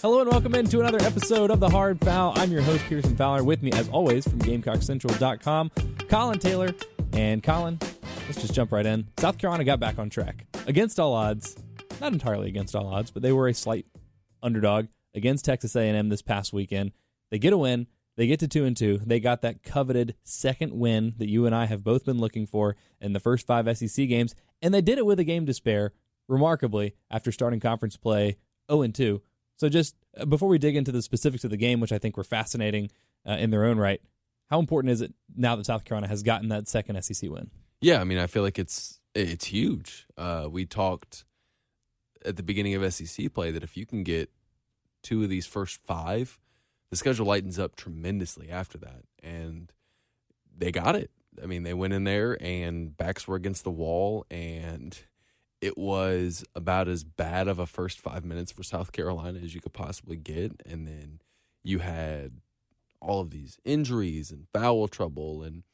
Hello and welcome into another episode of The Hard Fowl. I'm your host, Pearson Fowler. With me, as always, from GamecockCentral.com, Collyn Taylor. And Collyn, let's just jump right in. South Carolina got back on track. Against all odds, not entirely against all odds, but they were a slight underdog against Texas A&M this past weekend. They get a win. They get to 2-2. They got that coveted second win that you and I have both been looking for in the first 5 SEC games, and they did it with a game to spare, remarkably, after starting conference play 0-2. So just before we dig into the specifics of the game, which I think were fascinating in their own right, how important is it now that South Carolina has gotten that second SEC win? Yeah, I mean, I feel like it's huge. We talked at the beginning of SEC play that if you can get 2 of these first 5, the schedule lightens up tremendously after that. And they got it. I mean, they went in there and backs were against the wall, and it was about as bad of a first 5 minutes for South Carolina as you could possibly get. And then you had all of these injuries and foul trouble, and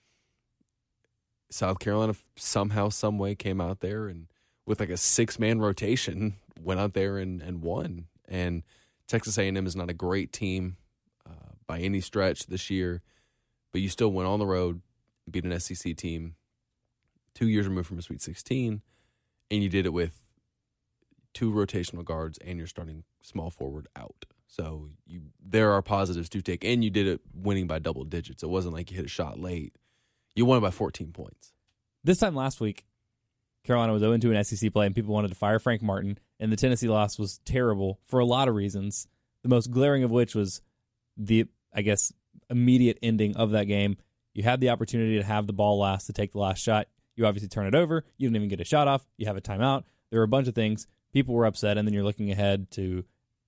South Carolina somehow, some way came out there and with like a 6-man rotation went out there and won. And Texas A&M is not a great team by any stretch this year, but you still went on the road, beat an SEC team 2 years removed from a Sweet 16, and you did it with 2 rotational guards and your starting small forward out. So there are positives to take, and you did it winning by double digits. It wasn't like you hit a shot late. You won by 14 points. This time last week, Carolina was 0-2 in SEC play, and people wanted to fire Frank Martin, and the Tennessee loss was terrible for a lot of reasons, the most glaring of which was the, I guess, immediate ending of that game. You had the opportunity to have the ball last, to take the last shot. You obviously turn it over. You didn't even get a shot off. You have a timeout. There were a bunch of things. People were upset, and then you're looking ahead to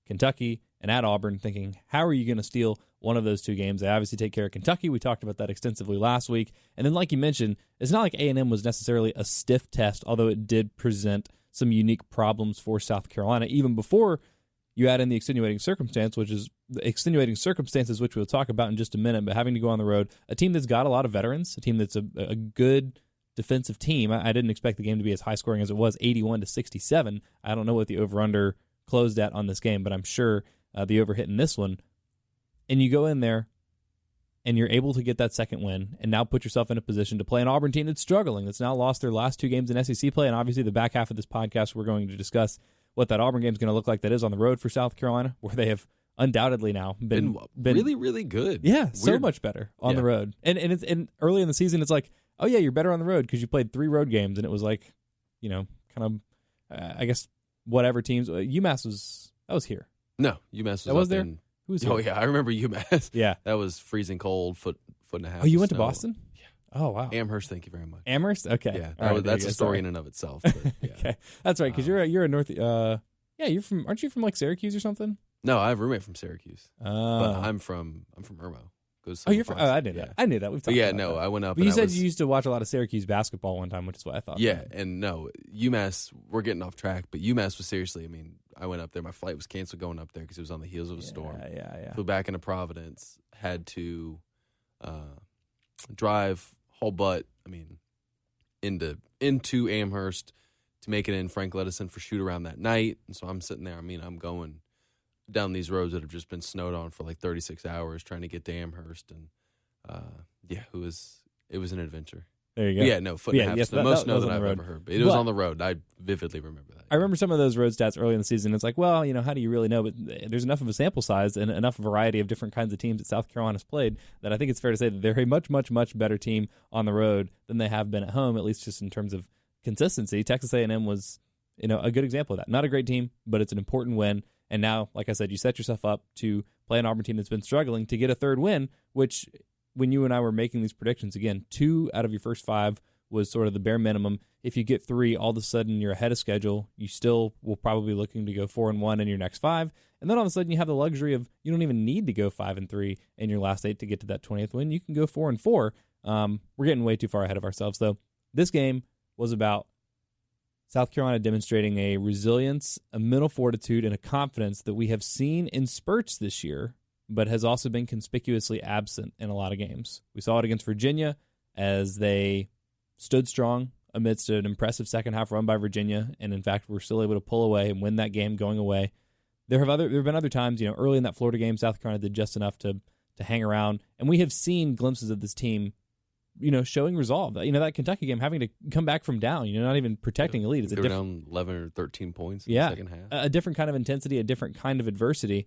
Kentucky and at Auburn thinking, how are you going to steal one of those 2 games? They obviously take care of Kentucky. We talked about that extensively last week. And then, like you mentioned, it's not like A&M was necessarily a stiff test, although it did present some unique problems for South Carolina, even before you add in the extenuating circumstances, which we'll talk about in just a minute, but having to go on the road, a team that's got a lot of veterans, a team that's a good defensive team. I didn't expect the game to be as high scoring as it was, 81-67. I don't know what the over-under closed at on this game, but I'm sure the over hit in this one. And you go in there and you're able to get that second win and now put yourself in a position to play an Auburn team that's struggling, that's now lost their last 2 games in SEC play. And obviously the back half of this podcast, we're going to discuss what that Auburn game is going to look like that is on the road for South Carolina, where they have undoubtedly now been really, really good. Yeah, Weird. So much better on the road. And early in the season, it's like, oh yeah, you're better on the road because you played 3 road games, and it was like, kind of, I guess whatever teams. UMass was here. No, UMass was there. Who was here? Oh yeah, I remember UMass. Yeah, that was freezing cold, foot and a half. Oh, you went to snow. Boston? Yeah. Oh wow. Amherst, thank you very much. Amherst, okay. Yeah, that's a story in and of itself. But, yeah. Okay, that's right. Because you're a North. Yeah, aren't you from like Syracuse or something? No, I have a roommate from Syracuse. But I'm from Irmo. Oh, you're from? Oh, I knew that. I knew that. We've talked about that. I went up. But you said you used to watch a lot of Syracuse basketball one time, which is what I thought. Yeah, and no, UMass. We're getting off track, but UMass was seriously. I mean, I went up there. My flight was canceled going up there because it was on the heels of a storm. Yeah. Flew back into Providence. Had to drive whole butt. I mean, into Amherst to make it in. Frank let us in for shoot around that night, and so I'm sitting there. I mean, I'm going down these roads that have just been snowed on for like 36 hours trying to get to Amherst, and it was an adventure. There you go. Yeah, no, foot and a half. Yes, the most snow that I've ever heard. But it was on the road. I vividly remember that. I remember some of those road stats early in the season. It's like, well, how do you really know? But there's enough of a sample size and enough variety of different kinds of teams that South Carolina's played that I think it's fair to say that they're a much, much, much better team on the road than they have been at home, at least just in terms of consistency. Texas A&M was, a good example of that. Not a great team, but it's an important win. And now, like I said, you set yourself up to play an Auburn team that's been struggling to get a third win, which when you and I were making these predictions, again, 2 out of your first 5 was sort of the bare minimum. If you get 3, all of a sudden you're ahead of schedule. You still will probably be looking to go 4-1 in your next 5. And then all of a sudden you have the luxury of you don't even need to go 5-3 in your last 8 to get to that 20th win. You can go 4-4. We're getting way too far ahead of ourselves, though. This game was about South Carolina demonstrating a resilience, a mental fortitude, and a confidence that we have seen in spurts this year, but has also been conspicuously absent in a lot of games. We saw it against Virginia as they stood strong amidst an impressive second half run by Virginia, and in fact were still able to pull away and win that game going away. there have been other times, early in that Florida game, South Carolina did just enough to hang around, and we have seen glimpses of this team, showing resolve. That Kentucky game, having to come back from down, not even protecting a lead. It's down 11 or 13 points in the second half. A different kind of intensity, a different kind of adversity.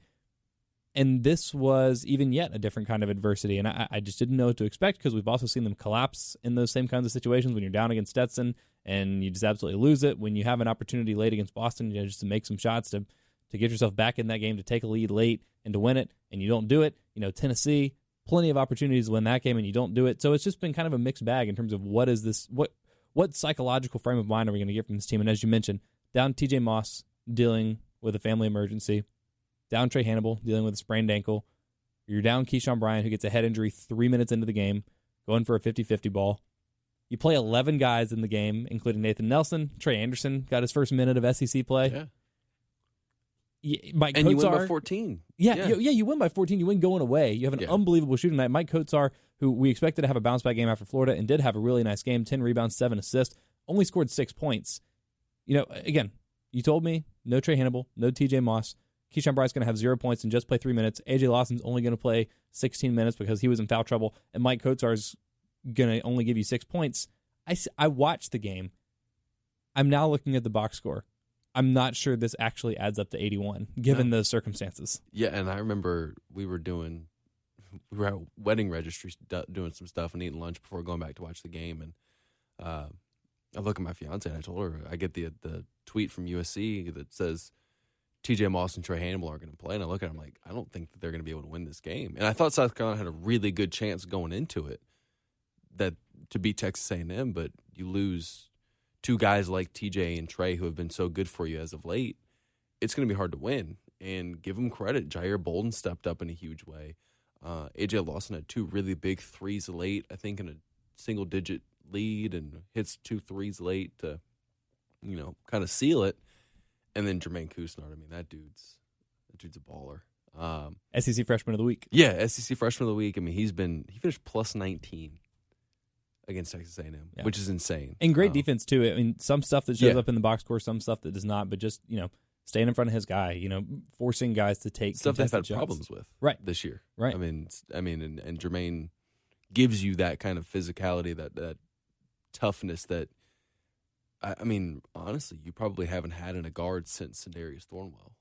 And this was even yet a different kind of adversity. And I just didn't know what to expect, because we've also seen them collapse in those same kinds of situations when you're down against Stetson and you just absolutely lose it. When you have an opportunity late against Boston, just to make some shots to get yourself back in that game, to take a lead late and to win it, and you don't do it. Tennessee, plenty of opportunities to win that game, and you don't do it. So it's just been kind of a mixed bag in terms of what psychological frame of mind are we going to get from this team. And as you mentioned, down TJ Moss dealing with a family emergency, down Trey Hannibal dealing with a sprained ankle, you're down Keyshawn Bryant, who gets a head injury 3 minutes into the game, going for a 50-50 ball. You play 11 guys in the game, including Nathan Nelson. Trey Anderson got his first minute of SEC play. Yeah. Mike and Kotsar, you win by 14. You win by 14. You win going away. You have an unbelievable shooting night. Mike Kotsar, who we expected to have a bounce-back game after Florida, and did have a really nice game, 10 rebounds, 7 assists, only scored 6 points. Again, you told me, no Trey Hannibal, no TJ Moss. Keyshawn Bryant's going to have 0 points in just play 3 minutes. A.J. Lawson's only going to play 16 minutes because he was in foul trouble, and Mike Kotsar's going to only give you 6 points. I watched the game. I'm now looking at the box score. I'm not sure this actually adds up to 81, given those circumstances. Yeah, and I remember we were at wedding registry doing some stuff and eating lunch before going back to watch the game. And I look at my fiance and I told her, I get the tweet from USC that says TJ Moss and Trey Hannibal aren't going to play. And I look at it, I'm like, I don't think that they're going to be able to win this game. And I thought South Carolina had a really good chance going into it to beat Texas A&M, but you lose two guys like TJ and Trey who have been so good for you as of late. It's going to be hard to win. And give them credit. Jair Bolden stepped up in a huge way. A.J. Lawson had 2 really big threes late, I think in a single-digit lead, and hits 2 threes late to, kind of seal it. And then Jermaine Couisnard, that dude's a baller. SEC Freshman of the Week. Yeah, SEC Freshman of the Week. He finished plus 19 against Texas A&M, which is insane. And great defense, too. Some stuff that shows up in the box score, some stuff that does not, but just, staying in front of his guy, forcing guys to take stuff they've had shots. Problems with this year. Right. And Jermaine gives you that kind of physicality, that toughness that, honestly, you probably haven't had in a guard since Sindarius Thornwell.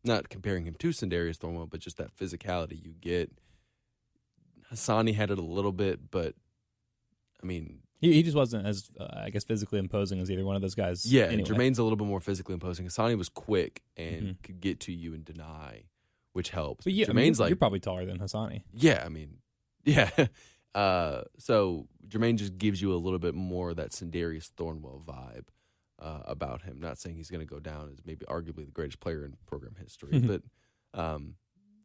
Not comparing him to Sindarius Thornwell, but just that physicality you get. Hassani had it a little bit, but he just wasn't as, physically imposing as either one of those guys. Yeah, anyway. Jermaine's a little bit more physically imposing. Hassani was quick and could get to you and deny, which helps. But Jermaine's you're probably taller than Hassani. Yeah, so Jermaine just gives you a little bit more of that Sindarius Thornwell vibe about him. Not saying he's going to go down as maybe arguably the greatest player in program history, but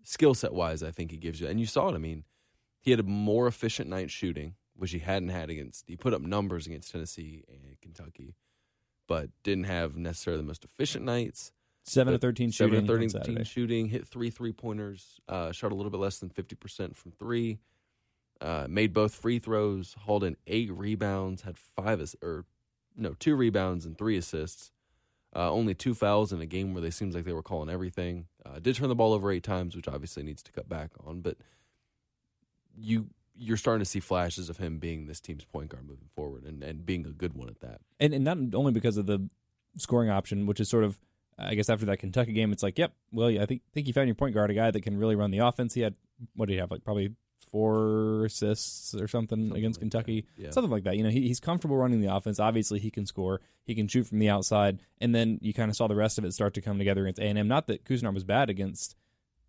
skill set wise, I think he gives you. And you saw it. He had a more efficient night shooting, which he hadn't had against. He put up numbers against Tennessee and Kentucky, but didn't have necessarily the most efficient nights. 7 of 13 shooting. 7 of 13 shooting. Hit 3 3-pointers. Shot a little bit less than 50% from 3. Made both free throws. Hauled in 8 rebounds. Had 2 rebounds and 3 assists. Only 2 fouls in a game where they seems like they were calling everything. Did turn the ball over 8 times, which obviously needs to cut back on, but you're starting to see flashes of him being this team's point guard moving forward and being a good one at that. And not only because of the scoring option, which is sort of, after that Kentucky game, it's like, yep, well, I think you found your point guard, a guy that can really run the offense. He had, what did he have, probably 4 assists or something against Kentucky. Yeah. Something like that. He's comfortable running the offense. Obviously, he can score. He can shoot from the outside. And then you kind of saw the rest of it start to come together against A&M. Not that Couisnard was bad against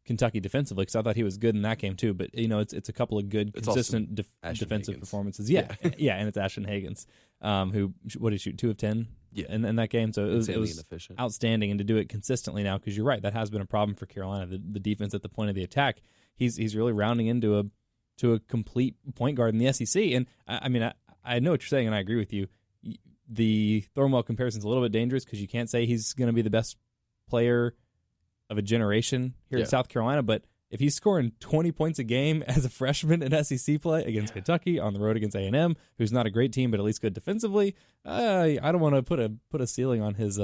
Kentucky defensively, because I thought he was good in that game too. But it's a couple of good, consistent defensive performances. Yeah, and it's Ashton Hagans, who what did he shoot 2 of 10 in that game. So it was outstanding, and to do it consistently now, because you're right, that has been a problem for Carolina. The defense at the point of the attack, he's really rounding into a complete point guard in the SEC. And I know what you're saying, and I agree with you. The Thornwell comparison is a little bit dangerous because you can't say he's going to be the best player of a generation here in South Carolina, but if he's scoring 20 points a game as a freshman in SEC play against Kentucky, on the road against A&M, who's not a great team but at least good defensively, I don't want to put a ceiling on his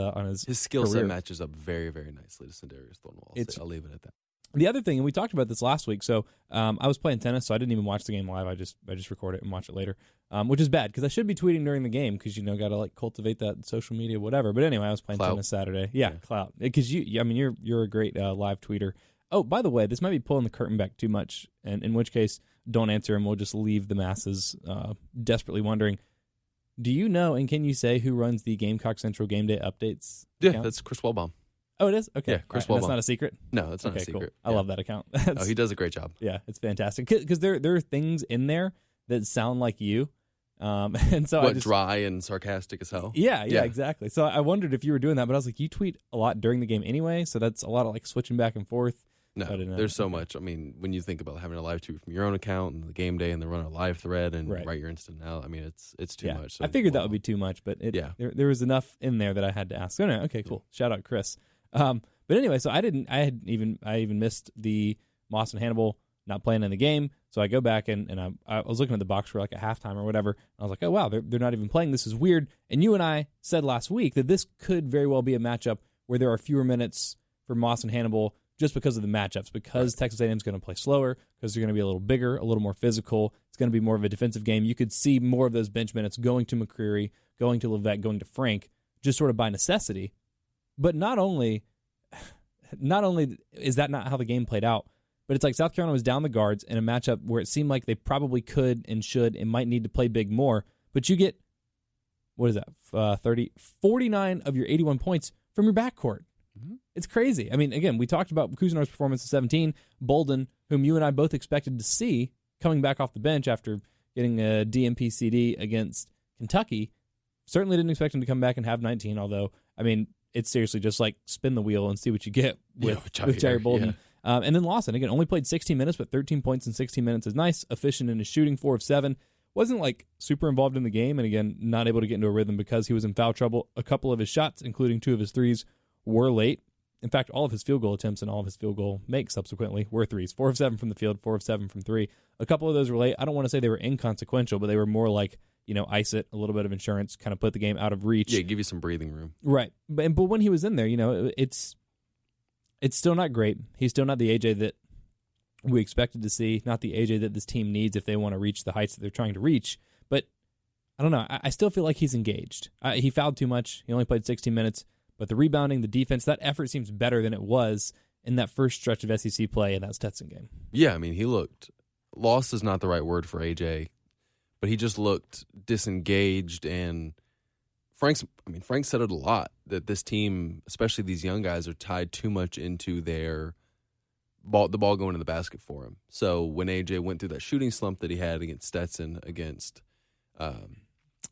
skill set career. matches up very, very nicely to Sindarius Thornwell. I'll leave it at that. The other thing, and we talked about this last week, so I was playing tennis, so I didn't even watch the game live. I just record it and watch it later, which is bad because I should be tweeting during the game because got to like cultivate that social media, whatever. But anyway, I was playing tennis Saturday. Yeah, clout, because you're a great live tweeter. Oh, by the way, this might be pulling the curtain back too much, and in which case, don't answer and we'll just leave the masses desperately wondering. Do you know and can you say who runs the Gamecock Central Game Day updates? Yeah, account? that's Chris Wellbaum. Oh, it is? Okay. Yeah, Chris Right, Wellbaum. that's not a secret? No, that's not a secret. Cool. I love that account. He does a great job. Yeah, it's fantastic. Because there are things in there that sound like you. And so dry and sarcastic as hell? Yeah, exactly. So I wondered if you were doing that, but I was like, you tweet a lot during the game anyway, so that's a lot of like switching back and forth. No, there's so much. I mean, when you think about having a live tweet from your own account and the game day and then run a live thread and write your instant out, I mean, it's too much. So, I figured that would be too much, but there was enough in there that I had to ask. Oh, no, okay, cool. Shout out Chris. But anyway, so I even missed the Moss and Hannibal not playing in the game. So I go back and I was looking at the box for like a halftime or whatever. And I was like, oh, wow, they're not even playing. This is weird. And you and I said last week that this could very well be a matchup where there are fewer minutes for Moss and Hannibal just because of the matchups, because Texas A&M is going to play slower, because they're going to be a little bigger, a little more physical. It's going to be more of a defensive game. You could see more of those bench minutes going to McCreary, going to Levesque, going to Frank, just sort of by necessity. But not only is that not how the game played out, but it's like South Carolina was down the guards in a matchup where it seemed like they probably could and should and might need to play big more. But you get, 49 of your 81 points from your backcourt. Mm-hmm. It's crazy. I mean, again, we talked about Cousineau's performance at 17. Bolden, whom you and I both expected to see coming back off the bench after getting a DMP CD against Kentucky, certainly didn't expect him to come back and have 19, although, I mean, it's seriously just like spin the wheel and see what you get with Jerry Bolden. Yeah. And then Lawson, again, only played 16 minutes, but 13 points in 16 minutes is nice. Efficient in his shooting, 4 of 7. Wasn't like super involved in the game, and again, not able to get into a rhythm because he was in foul trouble. A couple of his shots, including 2 of his threes, were late. In fact, all of his field goal attempts and all of his field goal makes subsequently were threes. 4 of 7 from the field, 4 of 7 from 3. A couple of those were late. I don't want to say they were inconsequential, but they were more like, ice it, a little bit of insurance, kind of put the game out of reach. Yeah, give you some breathing room. Right. But when he was in there, it's still not great. He's still not the AJ that we expected to see, not the AJ that this team needs if they want to reach the heights that they're trying to reach. But I don't know. I still feel like he's engaged. He fouled too much. He only played 16 minutes. But the rebounding, the defense, that effort seems better than it was in that first stretch of SEC play in that Stetson game. Yeah, I mean, he looked – lost is not the right word for AJ, but he just looked disengaged. And Frank said it a lot, that this team, especially these young guys, are tied too much into the ball going in the basket for him. So when AJ went through that shooting slump that he had against Stetson, against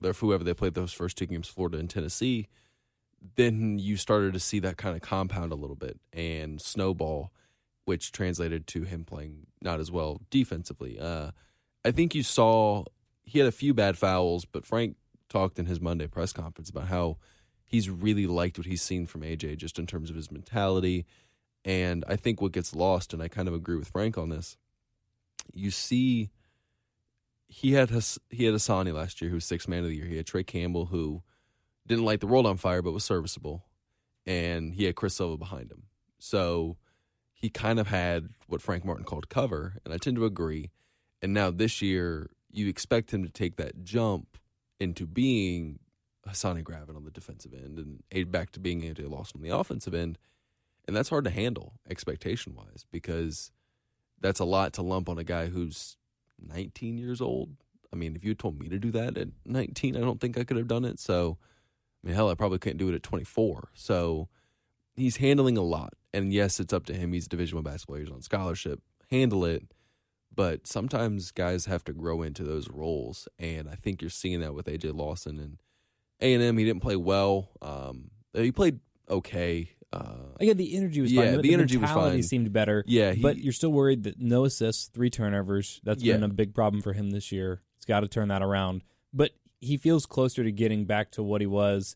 whoever they played those first 2 games, Florida and Tennessee – then you started to see that kind of compound a little bit and snowball, which translated to him playing not as well defensively. I think you saw he had a few bad fouls, but Frank talked in his Monday press conference about how he's really liked what he's seen from AJ just in terms of his mentality. And I think what gets lost, and I kind of agree with Frank on this, you see he had Hassani last year, who was 6th man of the year. He had Trey Campbell, who didn't light the world on fire, but was serviceable. And he had Chris Silva behind him. So he kind of had what Frank Martin called cover, and I tend to agree. And now this year, you expect him to take that jump into being Hassani Gravin on the defensive end and back to being AJ Lawson on the offensive end. And that's hard to handle expectation-wise, because that's a lot to lump on a guy who's 19 years old. I mean, if you had told me to do that at 19, I don't think I could have done it. So, I mean, hell, I probably couldn't do it at 24. So he's handling a lot. And yes, it's up to him. He's a Division I basketball player. He's on scholarship. Handle it. But sometimes guys have to grow into those roles. And I think you're seeing that with A.J. Lawson. And A&M, he didn't play well. He played okay. Again, the energy was fine. The energy was fine. Seemed better. Yeah, but you're still worried that no assists, 3 turnovers. That's been a big problem for him this year. He's got to turn that around. But he feels closer to getting back to what he was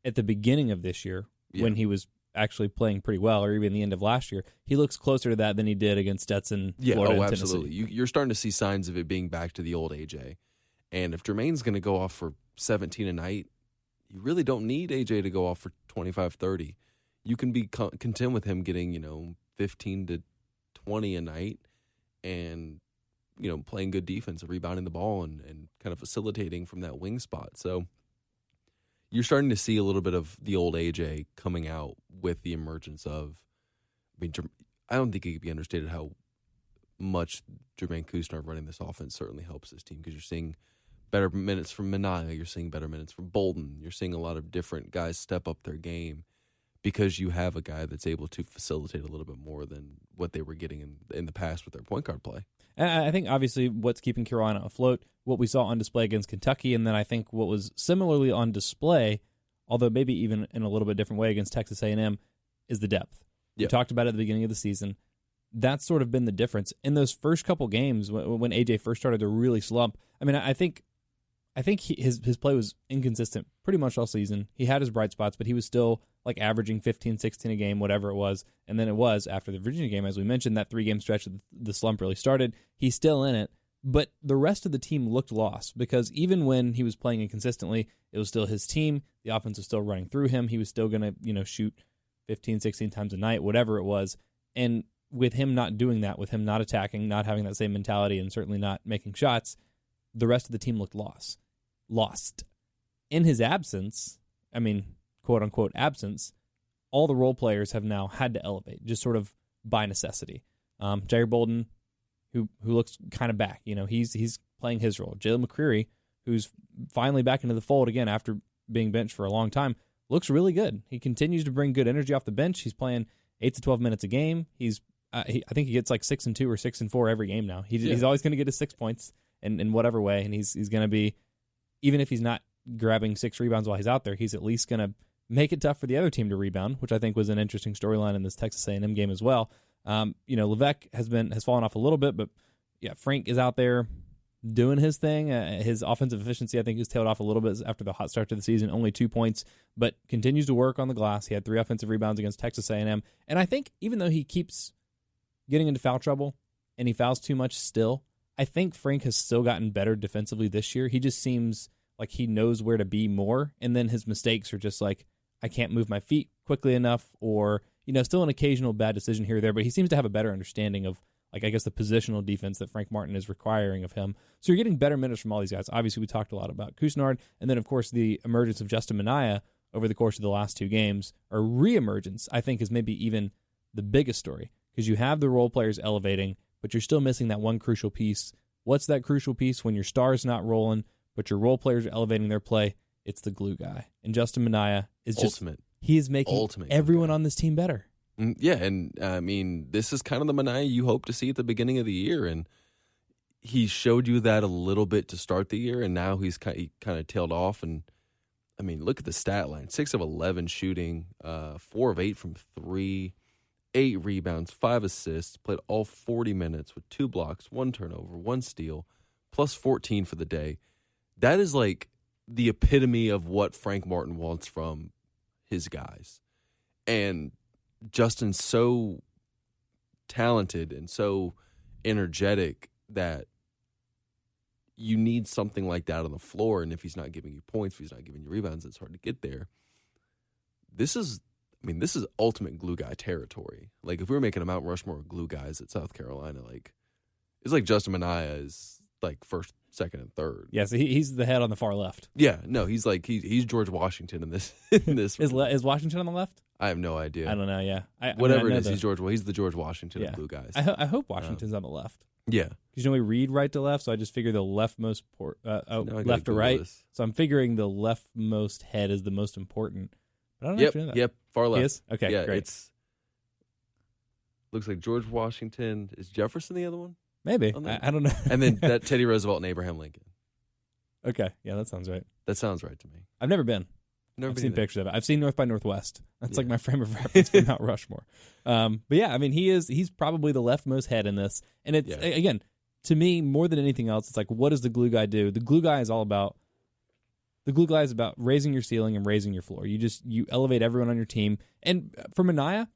at the beginning of this year when he was actually playing pretty well, or even the end of last year, he looks closer to that than he did against Stetson, Florida, and absolutely. Tennessee. You're starting to see signs of it being back to the old AJ. And if Jermaine's going to go off for 17 a night, you really don't need AJ to go off for 25, 30. You can be content with him getting, 15 to 20 a night and, playing good defense and rebounding the ball and kind of facilitating from that wing spot. So you're starting to see a little bit of the old AJ coming out with the emergence of, I don't think it could be understated how much Jermaine Couisnard running this offense certainly helps this team, because you're seeing better minutes from Minaya, you're seeing better minutes from Bolden, you're seeing a lot of different guys step up their game because you have a guy that's able to facilitate a little bit more than what they were getting in the past with their point guard play. I think obviously what's keeping Carolina afloat, what we saw on display against Kentucky, and then I think what was similarly on display, although maybe even in a little bit different way against Texas A&M, is the depth. We talked about it at the beginning of the season. That's sort of been the difference. In those first couple games, when AJ first started to really slump, I think his play was inconsistent pretty much all season. He had his bright spots, but he was still like averaging 15, 16 a game, whatever it was. And then it was after the Virginia game, as we mentioned, that 3-game stretch the slump really started. He's still in it, but the rest of the team looked lost, because even when he was playing inconsistently, it was still his team. The offense was still running through him. He was still going to, shoot 15, 16 times a night, whatever it was. And with him not doing that, with him not attacking, not having that same mentality, and certainly not making shots, the rest of the team looked lost. In his absence, quote-unquote absence, all the role players have now had to elevate, just sort of by necessity. Jair Bolden, who looks kind of back, he's playing his role. Jalen McCreary, who's finally back into the fold again after being benched for a long time, looks really good. He continues to bring good energy off the bench. He's playing 8 to 12 minutes a game. I think he gets like 6 and 2 or 6 and 4 every game now. He's always going to get his 6 points in whatever way, and he's going to be, even if he's not grabbing 6 rebounds while he's out there, he's at least going to make it tough for the other team to rebound, which I think was an interesting storyline in this Texas A&M game as well. Levesque has fallen off a little bit, but Frank is out there doing his thing. His offensive efficiency, I think, has tailed off a little bit after the hot start to the season. Only 2 points, but continues to work on the glass. He had 3 offensive rebounds against Texas A&M, and I think even though he keeps getting into foul trouble and he fouls too much still, I think Frank has still gotten better defensively this year. He just seems like he knows where to be more, and then his mistakes are just like, I can't move my feet quickly enough, or, still an occasional bad decision here or there, but he seems to have a better understanding of, the positional defense that Frank Martin is requiring of him. So you're getting better minutes from all these guys. Obviously, we talked a lot about Couisnard, and then, of course, the emergence of Justin Minaya over the course of the last 2 games, or re-emergence, I think is maybe even the biggest story, because you have the role players elevating, but you're still missing that one crucial piece. What's that crucial piece when your star's not rolling, but your role players are elevating their play? It's the glue guy. And Justin Minaya is just ultimate. He is making everyone on this team better. Yeah, and this is kind of the Minaya you hope to see at the beginning of the year, and he showed you that a little bit to start the year, and now he kind of tailed off. And look at the stat line: 6 of 11 shooting, 4 of 8 from 3, 8 rebounds, 5 assists, played all 40 minutes with 2 blocks, 1 turnover, 1 steal, plus 14 for the day. That is like the epitome of what Frank Martin wants from his guys. And Justin's so talented and so energetic that you need something like that on the floor. And if he's not giving you points, if he's not giving you rebounds, it's hard to get there. This is ultimate glue guy territory. Like, if we were making a Mount Rushmore of glue guys at South Carolina, it's like Justin Minaya is like first, second, and third. Yeah, so he's the head on the far left. Yeah, no, he's George Washington in this. Is Washington on the left? I have no idea. I don't know. Yeah, whatever it is, he's the George Washington of glue guys. I hope Washington's on the left. Yeah, because we read right to left, so I just figure the leftmost left to right. So I'm figuring the leftmost head is the most important. But I don't actually know that. Yep, far left. He is? Okay, yeah, great. Looks like George Washington. Is Jefferson the other one? Maybe. I don't know. And then that Teddy Roosevelt and Abraham Lincoln. Okay, yeah, that sounds right. That sounds right to me. I've never been. I've seen pictures of it. I've seen North by Northwest. That's like my frame of reference for Mount Rushmore. But yeah, he's probably the leftmost head in this. And it's, again, to me, more than anything else, it's like, what does the glue guy do? The glue guy is all about the glue guy is about raising your ceiling and raising your floor. You elevate everyone on your team. And for Minaya,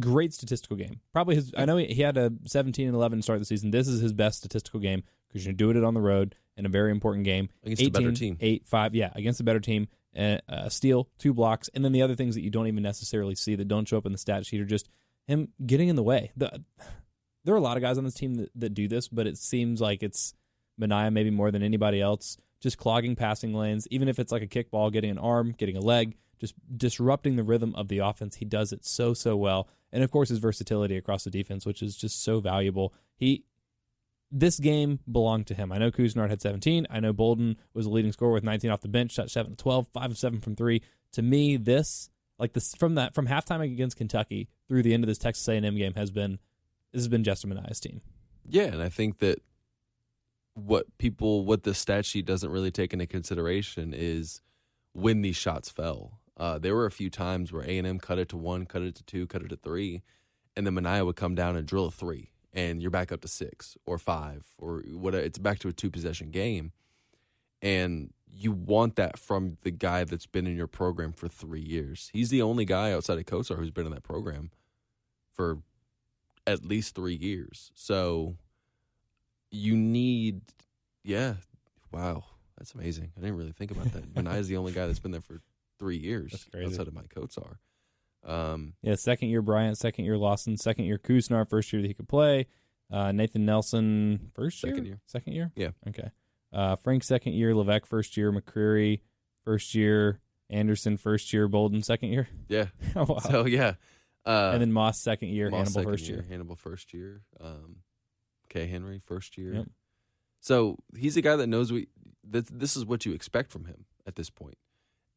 great statistical game. Probably I know he had a 17-11 to start the season. This is his best statistical game because you're doing it on the road in a very important game. Against a better team. 8-5, against a better team. A steal, 2 blocks, and then the other things that you don't even necessarily see that don't show up in the stat sheet are just him getting in the way. There are a lot of guys on this team that do this, but it seems like it's Minaya maybe more than anybody else, just clogging passing lanes, even if it's like a kickball, getting an arm, getting a leg, just disrupting the rhythm of the offense. He does it so well. And, of course, his versatility across the defense, which is just so valuable. This game belonged to him. I know Couisnard had 17. I know Bolden was the leading scorer with 19 off the bench, shot 7 of 12, 5 of 7 from 3. To me, from halftime against Kentucky through the end of this Texas A&M game has been Justin Minaya's team. Yeah, and I think that what the stat sheet doesn't really take into consideration is when these shots fell. There were a few times where A&M cut it to 1, cut it to 2, cut it to 3, and then Minaya would come down and drill a 3, and you're back up to 6 or 5 or whatever. It's back to a 2-possession game, and you want that from the guy that's been in your program for 3 years. He's the only guy outside of Kosar who's been in that program for at least 3 years. So you need, wow, that's amazing. I didn't really think about that. Minaya's the only guy that's been there for 3 years outside of Mike Kosar. Second year Bryant, second year Lawson, second year Couisnard, first year that he could play. Nathan Nelson, second year? Yeah. Okay. Frank, second year. Levesque, first year. McCreary, first year. Anderson, first year. Bolden, second year. Yeah. Oh, wow. So, yeah. And then Moss, second year. Moss, Hannibal, first year. Hannibal, first year. K. Henry, first year. Yep. So he's a guy that knows this is what you expect from him at this point.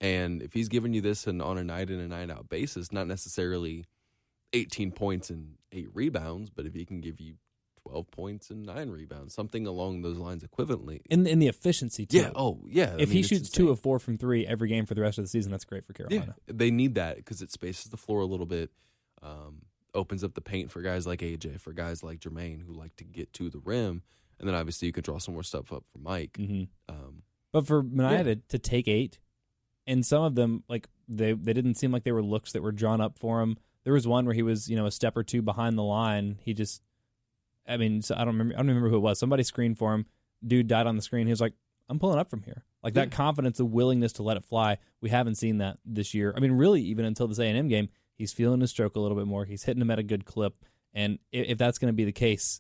And if he's giving you this on a night in and night out basis, not necessarily 18 points and 8 rebounds, but if he can give you 12 points and 9 rebounds, something along those lines equivalently. In the efficiency, too. Yeah, If he shoots 2 of 4 from 3 every game for the rest of the season, that's great for Carolina. Yeah, they need that because it spaces the floor a little bit, opens up the paint for guys like AJ, for guys like Jermaine who like to get to the rim, and then obviously you can draw some more stuff up for Mike. Mm-hmm. But for Minaya to take 8, and some of them, like they didn't seem like they were looks that were drawn up for him. There was one where he was, a step or two behind the line. He just, I don't remember who it was. Somebody screened for him. Dude died on the screen. He was like, I'm pulling up from here. Like that confidence, the willingness to let it fly. We haven't seen that this year. I mean, really, even until this A&M game, he's feeling his stroke a little bit more. He's hitting him at a good clip. And if that's going to be the case,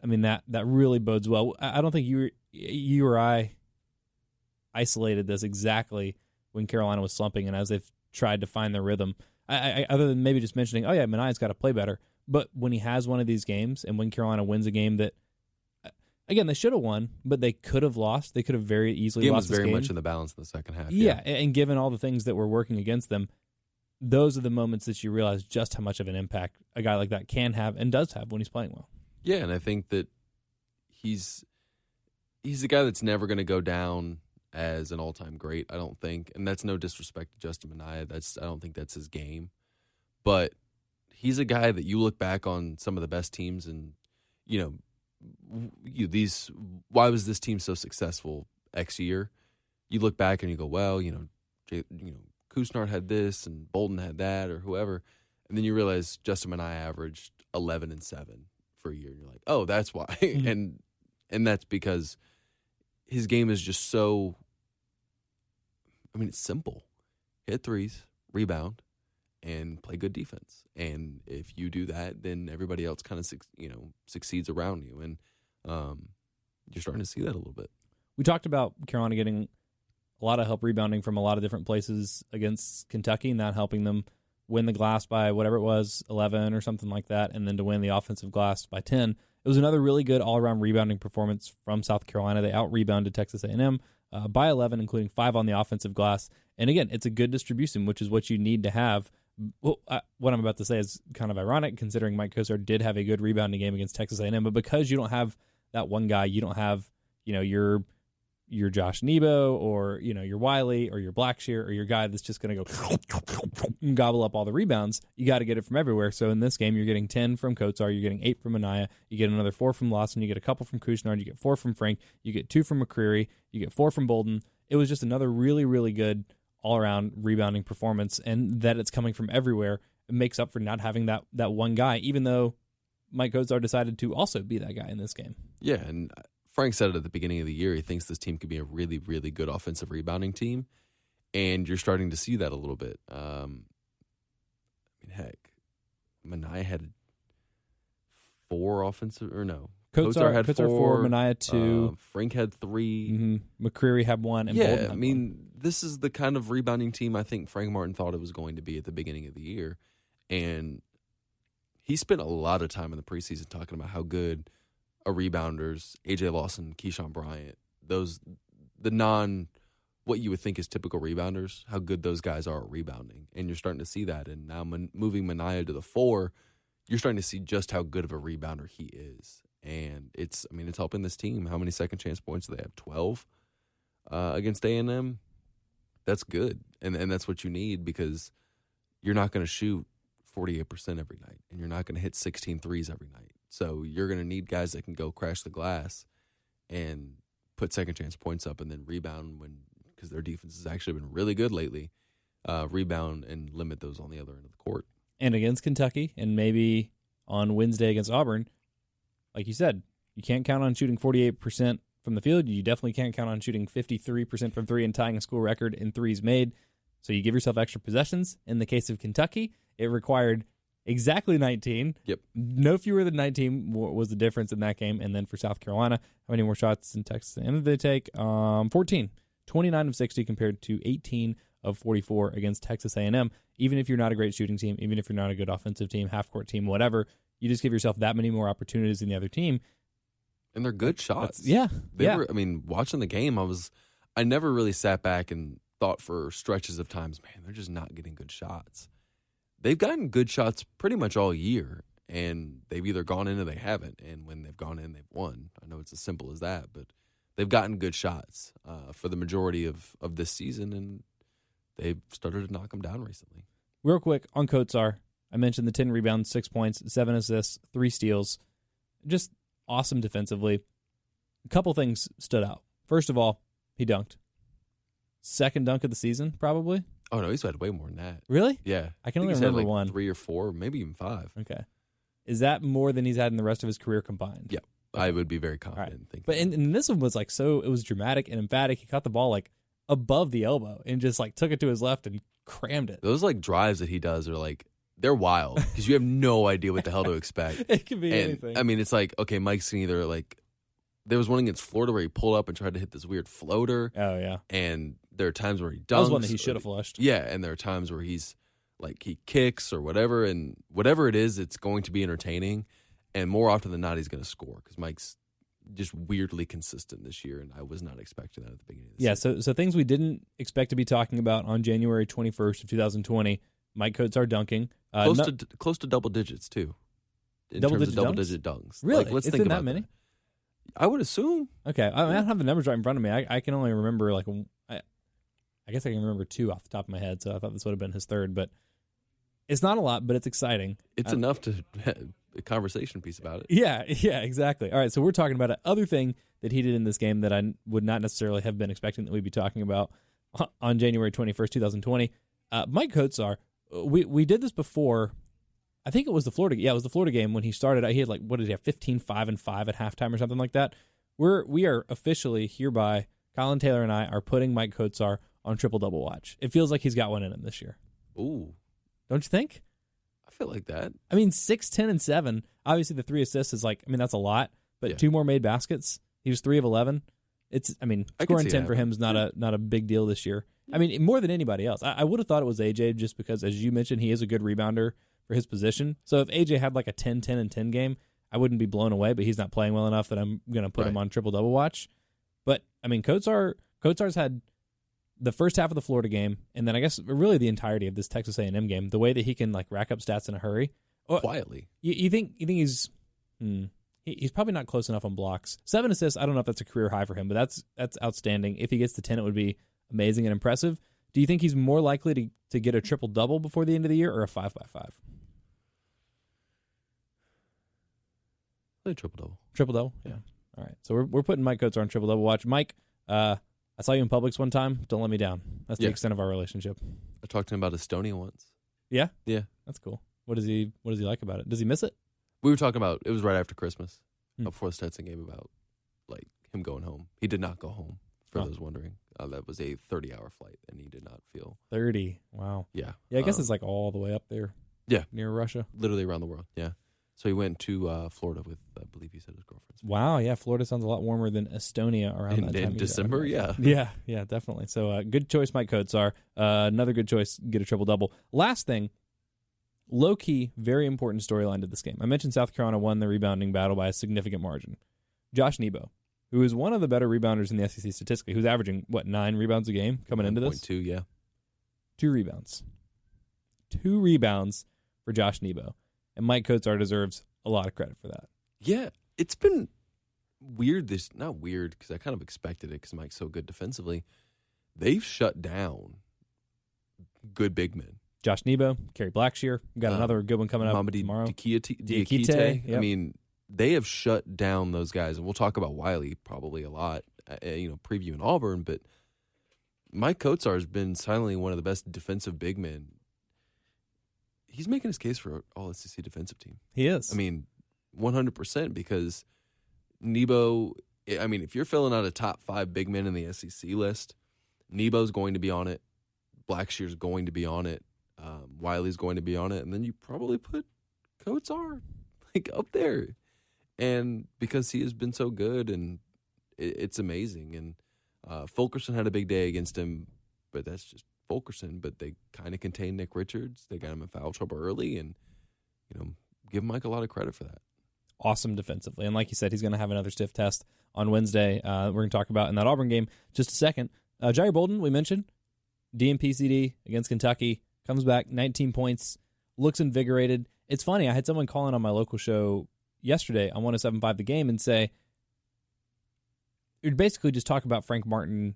I mean, that really bodes well. I don't think you or I isolated this exactly when Carolina was slumping and as they've tried to find their rhythm. I other than maybe just mentioning, Minaya's got to play better. But when he has one of these games and when Carolina wins a game that, again, they should have won, but they could have lost. They could have very easily lost this game. Game was very much in the balance in the second half. Yeah, and given all the things that were working against them, those are the moments that you realize just how much of an impact a guy like that can have and does have when he's playing well. Yeah, and I think that he's a guy that's never going to go down as an all-time great, I don't think. And that's no disrespect to Justin Minaya. I don't think that's his game. But he's a guy that you look back on some of the best teams and, why was this team so successful X year? You look back and you go, well, Couisnard had this and Bolden had that or whoever. And then you realize Justin Minaya averaged 11 and 7 for a year. And you're like, oh, that's why. Mm-hmm. And that's because his game is just so, it's simple. Hit threes, rebound, and play good defense. And if you do that, then everybody else kind of succeeds around you. And you're starting to see that a little bit. We talked about Carolina getting a lot of help rebounding from a lot of different places against Kentucky, and that helping them win the glass by whatever it was, 11 or something like that, and then to win the offensive glass by 10. It was another really good all-around rebounding performance from South Carolina. They out-rebounded Texas A&M by 11, including 5 on the offensive glass. And again, it's a good distribution, which is what you need to have. Well, what I'm about to say is kind of ironic, considering Mike Kosar did have a good rebounding game against Texas A&M, but because you don't have that one guy, you don't have your Josh Nebo or your Wiley or your Blackshear or your guy that's just going to go and gobble up all the rebounds. You got to get it from everywhere. So in this game, you're getting 10 from Kosar, you're getting 8 from Minaya, you get another 4 from Lawson, you get a couple from Couisnard, you get 4 from Frank, you get 2 from McCreary, you get 4 from Bolden. It was just another really, really good all-around rebounding performance, and that it's coming from everywhere. It makes up for not having that one guy, even though Mike Kotsar decided to also be that guy in this game. Yeah, and Frank said it at the beginning of the year. He thinks this team could be a really, really good offensive rebounding team, and you're starting to see that a little bit. Heck, Mania had 4 offensive, or no. Kotsar had 4, Mania 2. Frank had 3. Mm-hmm. McCreary had 1. And Bolden had 1. This is the kind of rebounding team I think Frank Martin thought it was going to be at the beginning of the year. And he spent a lot of time in the preseason talking about how good a rebounders, A.J. Lawson, Keyshawn Bryant, what you would think is typical rebounders, how good those guys are at rebounding. And you're starting to see that. And now moving Mania to the 4, you're starting to see just how good of a rebounder he is. And it's helping this team. How many second chance points do they have? 12 against A&M? That's good. And that's what you need, because you're not going to shoot 48% every night, and you're not going to hit 16 threes every night. So you're going to need guys that can go crash the glass and put second chance points up, and then rebound because their defense has actually been really good lately. Rebound and limit those on the other end of the court. And against Kentucky, and maybe on Wednesday against Auburn, like you said, you can't count on shooting 48% from the field. You definitely can't count on shooting 53% from 3 and tying a school record in threes made. So you give yourself extra possessions. In the case of Kentucky, it required exactly 19. Yep. No fewer than 19 was the difference in that game. And then for South Carolina, how many more shots in Texas did they take? 14. 29 of 60 compared to 18 of 44 against Texas A&M. Even if you're not a great shooting team, even if you're not a good offensive team, half-court team, whatever, you just give yourself that many more opportunities than the other team. And they're good shots. Yeah. They were, watching the game, I never really sat back and thought for stretches of times, man, they're just not getting good shots. They've gotten good shots pretty much all year, and they've either gone in or they haven't. And when they've gone in, they've won. I know it's as simple as that, but they've gotten good shots for the majority of this season, and they've started to knock them down recently. Real quick, on Kotsar, I mentioned the 10 rebounds, 6 points, 7 assists, 3 steals. Just awesome defensively. A couple things stood out. First of all, he dunked. Second dunk of the season, probably. Oh, no, he's had way more than that. Really? Yeah. I can only remember had 1. 3 or 4, maybe even 5. Okay. Is that more than he's had in the rest of his career combined? Yeah. Okay. I would be very confident in thinking. But and this one was it was dramatic and emphatic. He caught the ball above the elbow and just took it to his left and crammed it. Those drives that he does are they're wild, because you have no idea what the hell to expect. It could be anything. It's okay, Mike's can either there was one against Florida where he pulled up and tried to hit this weird floater. Oh, yeah. And there are times where he dunks. That was one that he should have flushed. Yeah, and there are times where he's he kicks or whatever, and whatever it is, it's going to be entertaining. And more often than not, he's going to score, because Mike's just weirdly consistent this year, and I was not expecting that at the beginning of the season. So things we didn't expect to be talking about on January 21st of 2020, Mike Kotsar dunking. Close to double digits, too. In terms of double-digit dunks. Really? Let's think about that many? I would assume. Okay. I don't have the numbers right in front of me. I can only remember, I guess I can remember 2 off the top of my head, so I thought this would have been his third, but it's not a lot, but it's exciting. It's enough to a conversation piece about it. Yeah, exactly. All right, so we're talking about another thing that he did in this game that I would not necessarily have been expecting that we'd be talking about on January 21st, 2020. Mike Kotsar, we did this before. I think it was the Florida. Yeah, it was the Florida game when he started. He had what did he have? 15, 5, and 5 at halftime or something like that. We are officially hereby, Colin Taylor and I are putting Mike Kotsar on triple-double watch. It feels like he's got one in him this year. Ooh. Don't you think? I feel like that. 6, 10, and 7. Obviously, the 3 assists is that's a lot. But 2 more made baskets. He was 3 of 11. It's scoring 10 for him is not a big deal this year. More than anybody else. I would have thought it was AJ, just because, as you mentioned, he is a good rebounder for his position. So if AJ had a 10, 10, and 10 game, I wouldn't be blown away, but he's not playing well enough that I'm going to put him on triple-double watch. But, Kotsar's had the first half of the Florida game, and then I guess really the entirety of this Texas A&M game, the way that he can rack up stats in a hurry. Quietly. You think he's... He's probably not close enough on blocks. 7 assists, I don't know if that's a career high for him, but that's outstanding. If he gets to 10, it would be amazing and impressive. Do you think he's more likely to get a triple-double before the end of the year, or a 5x5? Play triple-double. Triple-double? Yeah. All right. So we're putting Mike Kotsar on triple-double watch. Mike, I saw you in Publix one time. Don't let me down. That's the extent of our relationship. I talked to him about Estonia once. Yeah? Yeah. That's cool. What does he like about it? Does he miss it? We were talking about, it was right after Christmas, before the Stetson game, about like him going home. He did not go home, for those wondering. That was a 30-hour flight, and he did not feel 30. Wow. Yeah. Yeah, I guess it's like all the way up there. Yeah. Near Russia. Literally around the world. Yeah. So he went to Florida with, I believe he said, his girlfriend. Wow. Yeah. Florida sounds a lot warmer than Estonia around that time. In December, yeah. Yeah, definitely. So good choice, Mike Kotsar. Another good choice, get a triple-double. Last thing, low-key, very important storyline to this game. I mentioned South Carolina won the rebounding battle by a significant margin. Josh Nebo, who is one of the better rebounders in the SEC statistically, who's averaging, 9 rebounds a game coming into this? 1.2, yeah. 2 rebounds. 2 rebounds for Josh Nebo. And Mike Kotsar deserves a lot of credit for that. Yeah, it's been weird. Not weird, because I kind of expected it because Mike's so good defensively. They've shut down good big men. Josh Nebo, Kerry Blackshear. We've got another good one coming up tomorrow. Diakite. Yep. I mean, they have shut down those guys. And we'll talk about Wiley probably a lot, previewing Auburn. But Mike Kotsar has been silently one of the best defensive big men. He's making his case for all SEC defensive team. He is. I mean, 100%, because Nebo, if you're filling out a top 5 big men in the SEC list, Nebo's going to be on it. Blackshear's going to be on it. Wiley's going to be on it. And then you probably put Kotsar up there. And because he has been so good, and it's amazing. And Fulkerson had a big day against him, but that's just Fulkerson. But they kind of contained Nick Richards. They got him in foul trouble early, and give Mike a lot of credit for that. Awesome defensively. And like you said, he's going to have another stiff test on Wednesday. We're going to talk about in that Auburn game just a second. Jair Bolden, we mentioned, DMPCD against Kentucky, comes back, 19 points, looks invigorated. It's funny, I had someone call in on my local show yesterday on 107.5 The Game and say, you'd basically just talk about Frank Martin,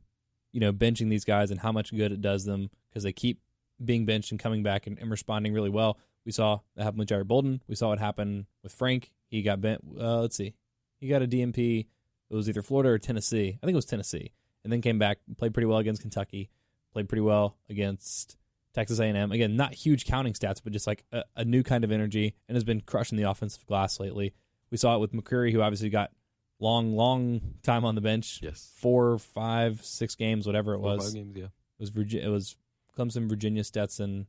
benching these guys and how much good it does them because they keep being benched and coming back and responding really well. We saw that happen with Jair Bolden. We saw it happen with Frank. He got bent. Let's see. He got a DMP. It was either Florida or Tennessee. I think it was Tennessee. And then came back, played pretty well against Kentucky, played pretty well against Texas A&M. Again, not huge counting stats, but just like a new kind of energy, and has been crushing the offensive glass lately. We saw it with McCreary, who obviously got long time on the bench. Yes. 4, 5, 6 games, whatever it 4 or was. 5 games, yeah. It was Clemson, Virginia, Stetson,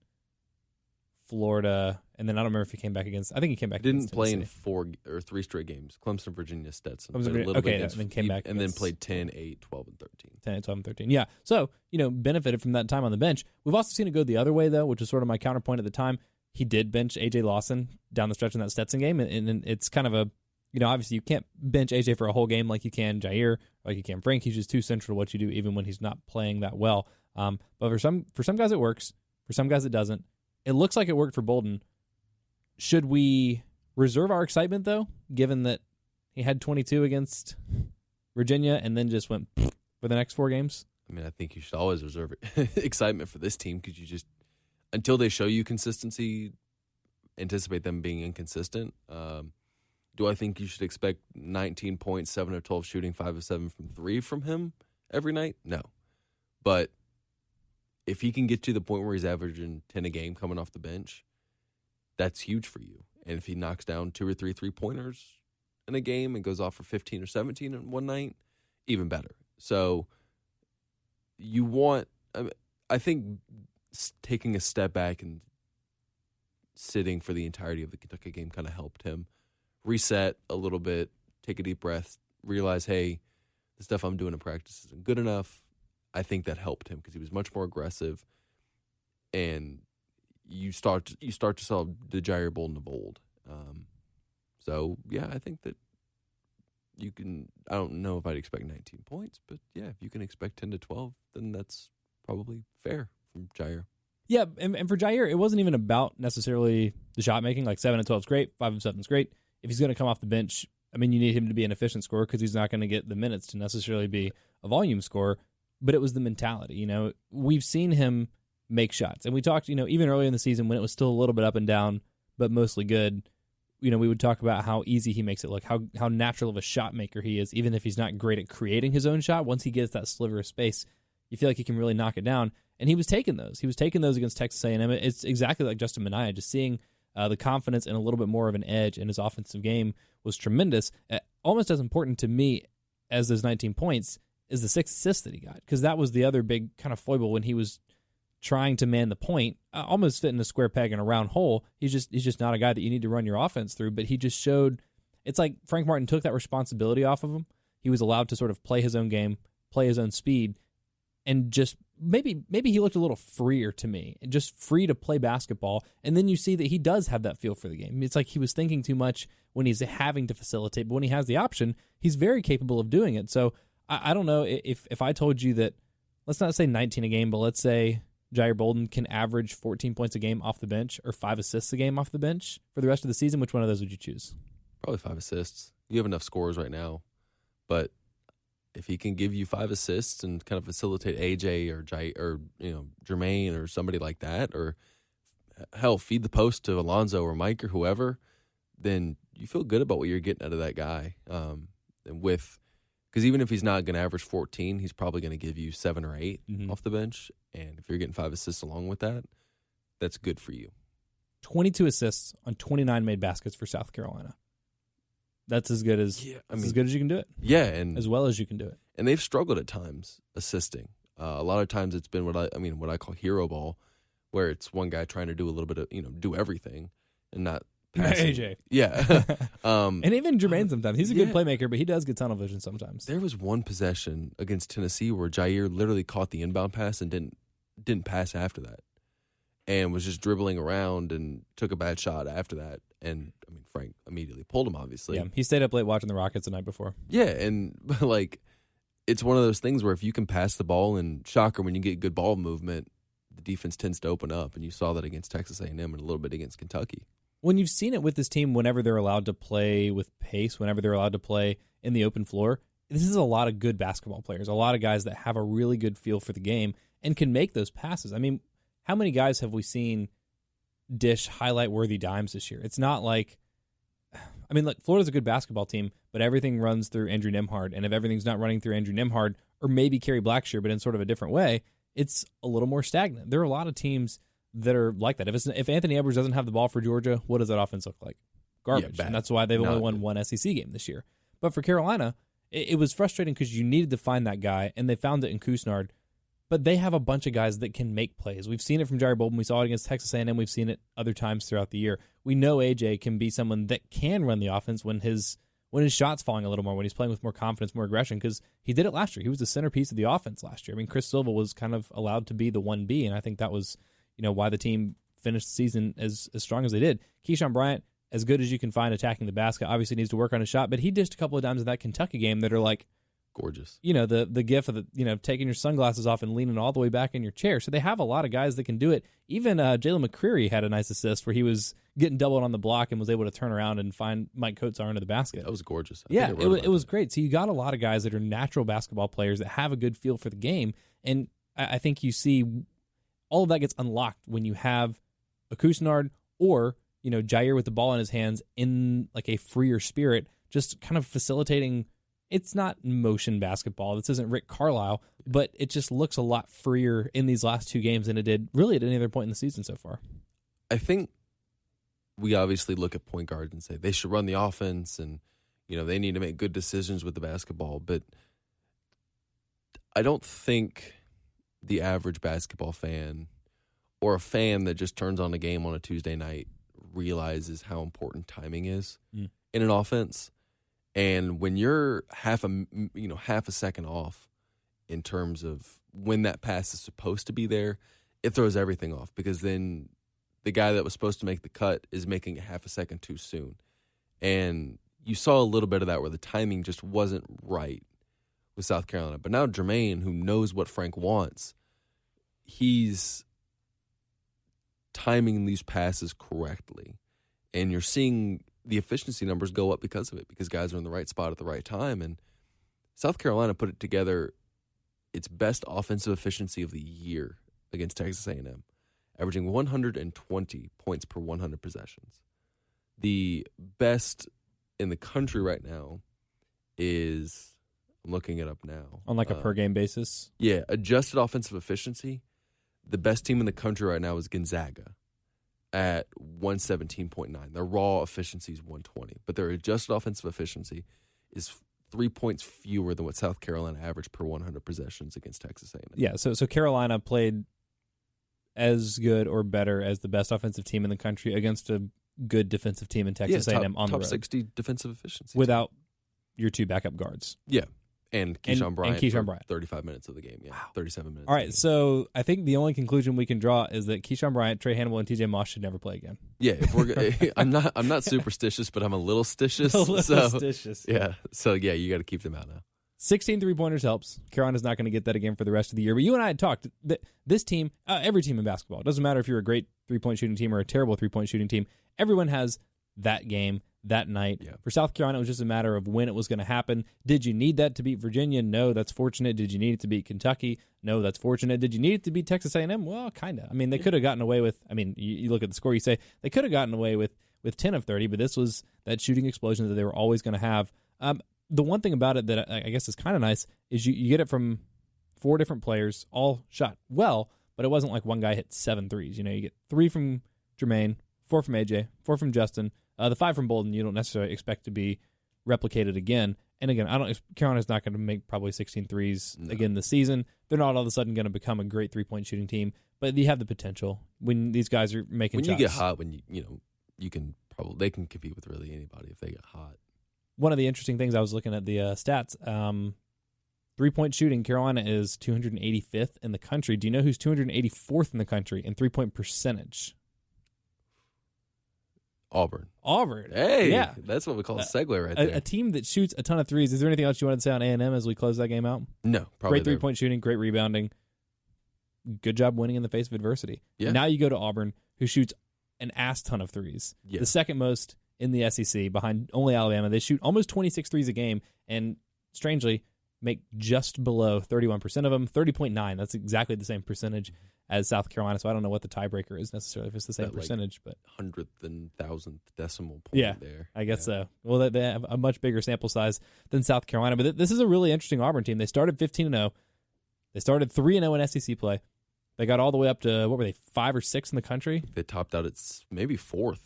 Florida, and then I don't remember if he came back against. I think he came back. Didn't play in 4 or 3 straight games. Clemson, Virginia, Stetson. Clemson, Played a little bit against, and then came back and then played 10, 8, 12, and 13. 10, 8, 12, and 13. Yeah. So, benefited from that time on the bench. We've also seen it go the other way, though, which is sort of my counterpoint at the time. He did bench A.J. Lawson down the stretch in that Stetson game, and it's kind of a, obviously you can't bench A.J. for a whole game like you can Jair, like you can Frank. He's just too central to what you do, even when he's not playing that well. But for some guys it works. For some guys it doesn't. It looks like it worked for Bolden. Should we reserve our excitement, though, given that he had 22 against Virginia and then just went for the next 4 games? I think you should always reserve excitement for this team, because you just, until they show you consistency, anticipate them being inconsistent. Do I think you should expect 19 points, 7 of 12 shooting, 5 of 7 from 3 from him every night? No. But if he can get to the point where he's averaging 10 a game coming off the bench, that's huge for you. And if he knocks down 2 or 3 3-pointers in a game and goes off for 15 or 17 in one night, even better. So I think taking a step back and sitting for the entirety of the Kentucky game kind of helped him reset a little bit, take a deep breath, realize, hey, the stuff I'm doing in practice isn't good enough. I think that helped him because he was much more aggressive, and you start to saw the Jair Bolden of old. So yeah, I think that you can. I don't know if I'd expect 19 points, but yeah, if you can expect 10 to 12, then that's probably fair from Jair. Yeah, and for Jair, it wasn't even about necessarily the shot making. Like 7 of 12 is great, 5 of 7 is great. If he's going to come off the bench, you need him to be an efficient scorer because he's not going to get the minutes to necessarily be a volume scorer. But it was the mentality. We've seen him make shots, and we talked, even earlier in the season when it was still a little bit up and down, but mostly good. we would talk about how easy he makes it look, how natural of a shot maker he is, even if he's not great at creating his own shot. Once he gets that sliver of space, you feel like he can really knock it down. And he was taking those. He was taking those against Texas A&M. It's exactly like Justin Minaya, just seeing the confidence and a little bit more of an edge in his offensive game was tremendous. Almost as important to me as those 19 points is the 6 assists that he got, because that was the other big kind of foible when he was trying to man the point, almost fitting a square peg in a round hole. He's just not a guy that you need to run your offense through, but he just showed, it's like Frank Martin took that responsibility off of him. He was allowed to sort of play his own game, play his own speed, and just maybe he looked a little freer to me, just free to play basketball. And then you see that he does have that feel for the game. It's like he was thinking too much when he's having to facilitate, but when he has the option, he's very capable of doing it. So I don't know if I told you that, let's not say 19 a game, but let's say Jair Bolden can average 14 points a game off the bench or 5 assists a game off the bench for the rest of the season, which one of those would you choose? Probably 5 assists. You have enough scorers right now, but if he can give you 5 assists and kind of facilitate AJ or Jermaine or somebody like that, or hell, feed the post to Alonzo or Mike or whoever, then you feel good about what you're getting out of that guy. Because even if he's not going to average 14, he's probably going to give you 7 or 8 off the bench. And if you're getting 5 assists along with that, that's good for you. 22 assists on 29 made baskets for South Carolina. That's as good as as good as you can do it. Yeah, and as well as you can do it. And they've struggled at times assisting. A lot of times it's been what I call hero ball, where it's one guy trying to do a little bit of do everything and not passing. AJ. Yeah. And even Jermaine sometimes. He's a good playmaker, but he does get tunnel vision sometimes. There was one possession against Tennessee where Jair literally caught the inbound pass and didn't pass after that, and was just dribbling around and took a bad shot after that. And Frank immediately pulled him, obviously. Yeah, he stayed up late watching the Rockets the night before. Yeah, and it's one of those things where if you can pass the ball, and shocker, when you get good ball movement, the defense tends to open up, and you saw that against Texas A&M and a little bit against Kentucky. When you've seen it with this team, whenever they're allowed to play with pace, whenever they're allowed to play in the open floor, this is a lot of good basketball players, a lot of guys that have a really good feel for the game and can make those passes. How many guys have we seen dish highlight-worthy dimes this year? It's not like, look, Florida's a good basketball team, but everything runs through Andrew Nembhard, and if everything's not running through Andrew Nembhard, or maybe Kerry Blackshear, but in sort of a different way, it's a little more stagnant. There are a lot of teams that are like that. If Anthony Edwards doesn't have the ball for Georgia, what does that offense look like? Garbage. And that's why they've only won one SEC game this year. But for Carolina, it was frustrating because you needed to find that guy, and they found it in Kusnard. But they have a bunch of guys that can make plays. We've seen it from Jair Bolden. We saw it against Texas A&M. We've seen it other times throughout the year. We know AJ can be someone that can run the offense when his shot's falling a little more, when he's playing with more confidence, more aggression, because he did it last year. He was the centerpiece of the offense last year. Chris Silva was kind of allowed to be the 1B, and I think that was why the team finished the season as strong as they did. Keyshawn Bryant, as good as you can find attacking the basket, obviously needs to work on his shot, but he dished a couple of times in that Kentucky game that are like, gorgeous. The gif of taking your sunglasses off and leaning all the way back in your chair. So they have a lot of guys that can do it. Even Jalen McCreary had a nice assist where he was getting doubled on the block and was able to turn around and find Mike Kotsar into the basket. That was gorgeous. It was great. So you got a lot of guys that are natural basketball players that have a good feel for the game. And I think you see all of that gets unlocked when you have a Kusnard or, Jair with the ball in his hands in like a freer spirit, just kind of facilitating. It's not motion basketball. This isn't Rick Carlisle, but it just looks a lot freer in these last 2 games than it did really at any other point in the season so far. I think we obviously look at point guards and say they should run the offense and, they need to make good decisions with the basketball. But I don't think the average basketball fan or a fan that just turns on a game on a Tuesday night realizes how important timing is in an offense. And when you're half a second off in terms of when that pass is supposed to be there, it throws everything off, because then the guy that was supposed to make the cut is making it half a second too soon. And you saw a little bit of that where the timing just wasn't right with South Carolina. But now Jermaine, who knows what Frank wants, he's timing these passes correctly. And you're seeing the efficiency numbers go up because of it, because guys are in the right spot at the right time. And South Carolina put it together its best offensive efficiency of the year against Texas A&M, averaging 120 points per 100 possessions. The best in the country right now is, I'm looking it up now. On like a per-game basis? Yeah, adjusted offensive efficiency. The best team in the country right now is Gonzaga at 117.9. Their raw efficiency is 120, but their adjusted offensive efficiency is 3 points fewer than what South Carolina averaged per 100 possessions against Texas A&M. Yeah, so Carolina played as good or better as the best offensive team in the country against a good defensive team in Texas A&M on the road. Top 60 defensive efficiency. Without your two backup guards. Yeah. And Keyshawn Bryant for Bryant. 35 minutes of the game. Yeah, wow. 37 minutes. All right, so I think the only conclusion we can draw is that Keyshawn Bryant, Trey Hannibal, and TJ Moss should never play again. Yeah, if we're I'm not superstitious, but I'm a little stitious. Yeah, so yeah, you got to keep them out now. 16 3-pointers helps. Carolina's not going to get that again for the rest of the year. But you and I had talked that this team, every team in basketball, it doesn't matter if you're a great 3-point shooting team or a terrible 3-point shooting team, everyone has that game, that night. Yeah. For South Carolina, it was just a matter of when it was going to happen. Did you need that to beat Virginia? No, that's fortunate. Did you need it to beat Kentucky? No, that's fortunate. Did you need it to beat Texas A&M? Well, kind of. I mean, they could have gotten away with, you look at the score, you say, they could have gotten away with 10 of 30, but this was that shooting explosion that they were always going to have. The one thing about it that I guess is kind of nice is you get it from 4 different players, all shot well, but it wasn't like one guy hit 7 threes. You know, you get 3 from Jermaine, 4 from AJ, 4 from Justin. The 5 from Bolden, you don't necessarily expect to be replicated again. And again, Carolina's not going to make probably 16 threes again this season. They're not all of a sudden going to become a great 3-point shooting team, but you have the potential when these guys are making shots. When you get hot, you can they can compete with really anybody if they get hot. One of the interesting things, I was looking at the stats, 3-point shooting, Carolina is 285th in the country. Do you know who's 284th in the country in 3-point percentage? Auburn. Hey, yeah, that's what we call a segue right there. A team that shoots a ton of threes. Is there anything else you wanted to say on A&M as we close that game out? No, probably. Great 3-point shooting, great rebounding. Good job winning in the face of adversity. Yeah. Now you go to Auburn, who shoots an ass ton of threes. Yeah. The second most in the SEC, behind only Alabama. They shoot almost 26 threes a game, and strangely make just below 31% of them, 30.9. That's exactly the same percentage as South Carolina, so I don't know what the tiebreaker is necessarily if it's the same percentage. But 100th and 1,000th decimal point there. I guess so. Well, they have a much bigger sample size than South Carolina, but this is a really interesting Auburn team. They started 15-0. They started 3-0 in SEC play. They got all the way up to, what were they, 5 or 6 in the country? They topped out at maybe 4th.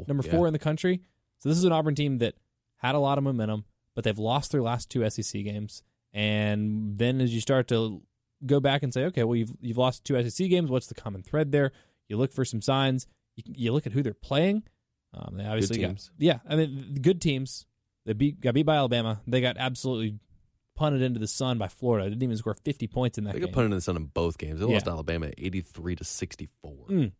Number 4 in the country. So this is an Auburn team that had a lot of momentum, but they've lost their last 2 SEC games. And then as you start to go back and say, okay, well, you've lost 2 SEC games. What's the common thread there? You look for some signs. You look at who they're playing. They obviously good teams. Good teams. They got beat by Alabama. They got absolutely punted into the sun by Florida. They didn't even score 50 points in that game. They got punted into the sun in both games. They lost Alabama 83-64.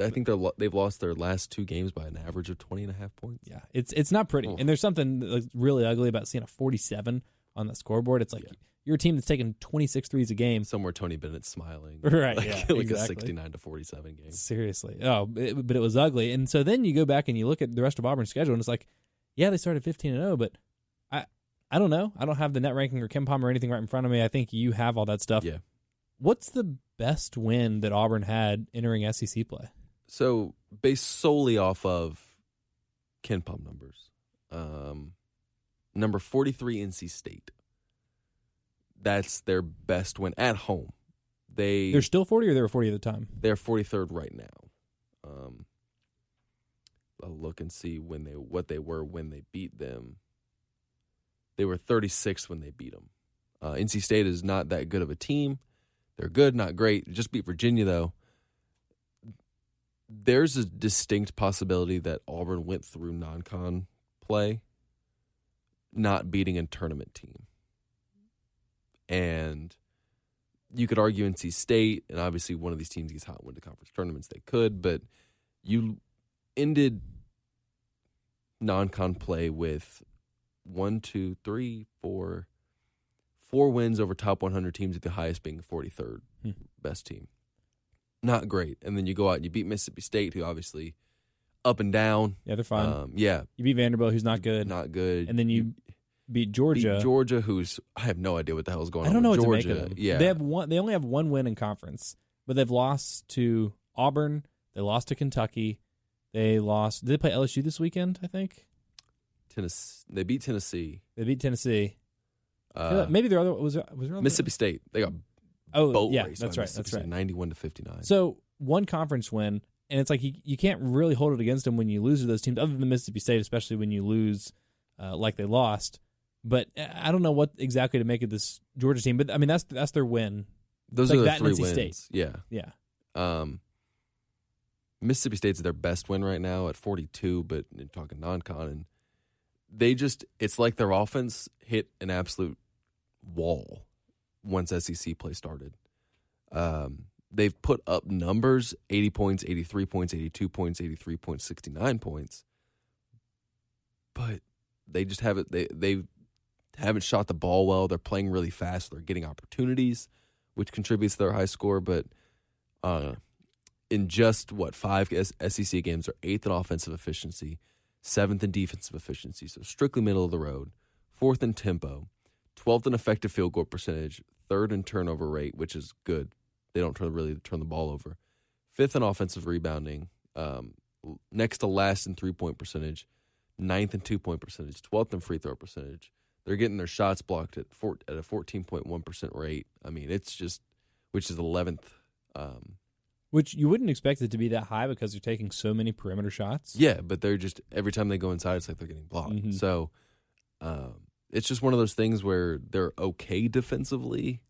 I think they've lost their last 2 games by an average of 20.5 points. Yeah, it's not pretty. And there's something really ugly about seeing a 47 on that scoreboard. It's like you're a team that's taking 26 threes a game. Somewhere Tony Bennett's smiling. Right, like exactly. A 69-47 game. Seriously. But it was ugly. And so then you go back and you look at the rest of Auburn's schedule, and it's like, yeah, they started 15-0, but I don't know. I don't have the net ranking or KenPom or anything right in front of me. I think you have all that stuff. Yeah. What's the best win that Auburn had entering SEC play? So, based solely off of KenPom numbers, number 43, NC State. That's their best win at home. They're still 40 or they were 40 at the time? They're 43rd right now. I'll look and see what they were when they beat them. They were 36th when they beat them. NC State is not that good of a team. They're good, not great. Just beat Virginia, though. There's a distinct possibility that Auburn went through non-con play not beating a tournament team. And you could argue NC State, and obviously one of these teams gets hot and went to conference tournaments, they could, but you ended non-con play with 4 wins over top 100 teams, with the highest being the 43rd best team. Not great. And then you go out and you beat Mississippi State, who obviously up and down. Yeah, they're fine. You beat Vanderbilt, who's not good. Not good. And then you beat Georgia. Who's, I have no idea what the hell is going on. I don't know with what Georgia. to make of them. Yeah. They only have 1 win in conference, but they've lost to Auburn. They lost to Kentucky. They lost. Did they play LSU this weekend, I think? Tennessee. They beat Tennessee. Maybe their other was there Mississippi State. They got boat race. That's right. That's right. 91-59. So one conference win, and it's like you can't really hold it against them when you lose to those teams, other than Mississippi State, especially when you lose like they lost. But I don't know what exactly to make of this Georgia team. But I mean, that's their win. Those it's are like the 3 NC wins. State. Yeah. Mississippi State's their best win right now at 42, but you're talking non-con, and it's like their offense hit an absolute wall once SEC play started. They've put up numbers, 80 points, 83 points, 82 points, 83 points, 69 points, but they just haven't they haven't shot the ball well. They're playing really fast. They're getting opportunities, which contributes to their high score, but in just 5 SEC games, they're 8th in offensive efficiency, 7th in defensive efficiency, so strictly middle of the road, 4th in tempo, 12th in effective field goal percentage, 3rd in turnover rate, which is good. They don't really turn the ball over. 5th in offensive rebounding, next to last in 3-point percentage, 9th in 2-point percentage, 12th in free throw percentage. They're getting their shots blocked at a 14.1% rate. I mean, it's just, which is 11th. Which you wouldn't expect it to be that high because they're taking so many perimeter shots. Yeah, but they're just, every time they go inside, it's like they're getting blocked. Mm-hmm. So it's just one of those things where they're okay defensively.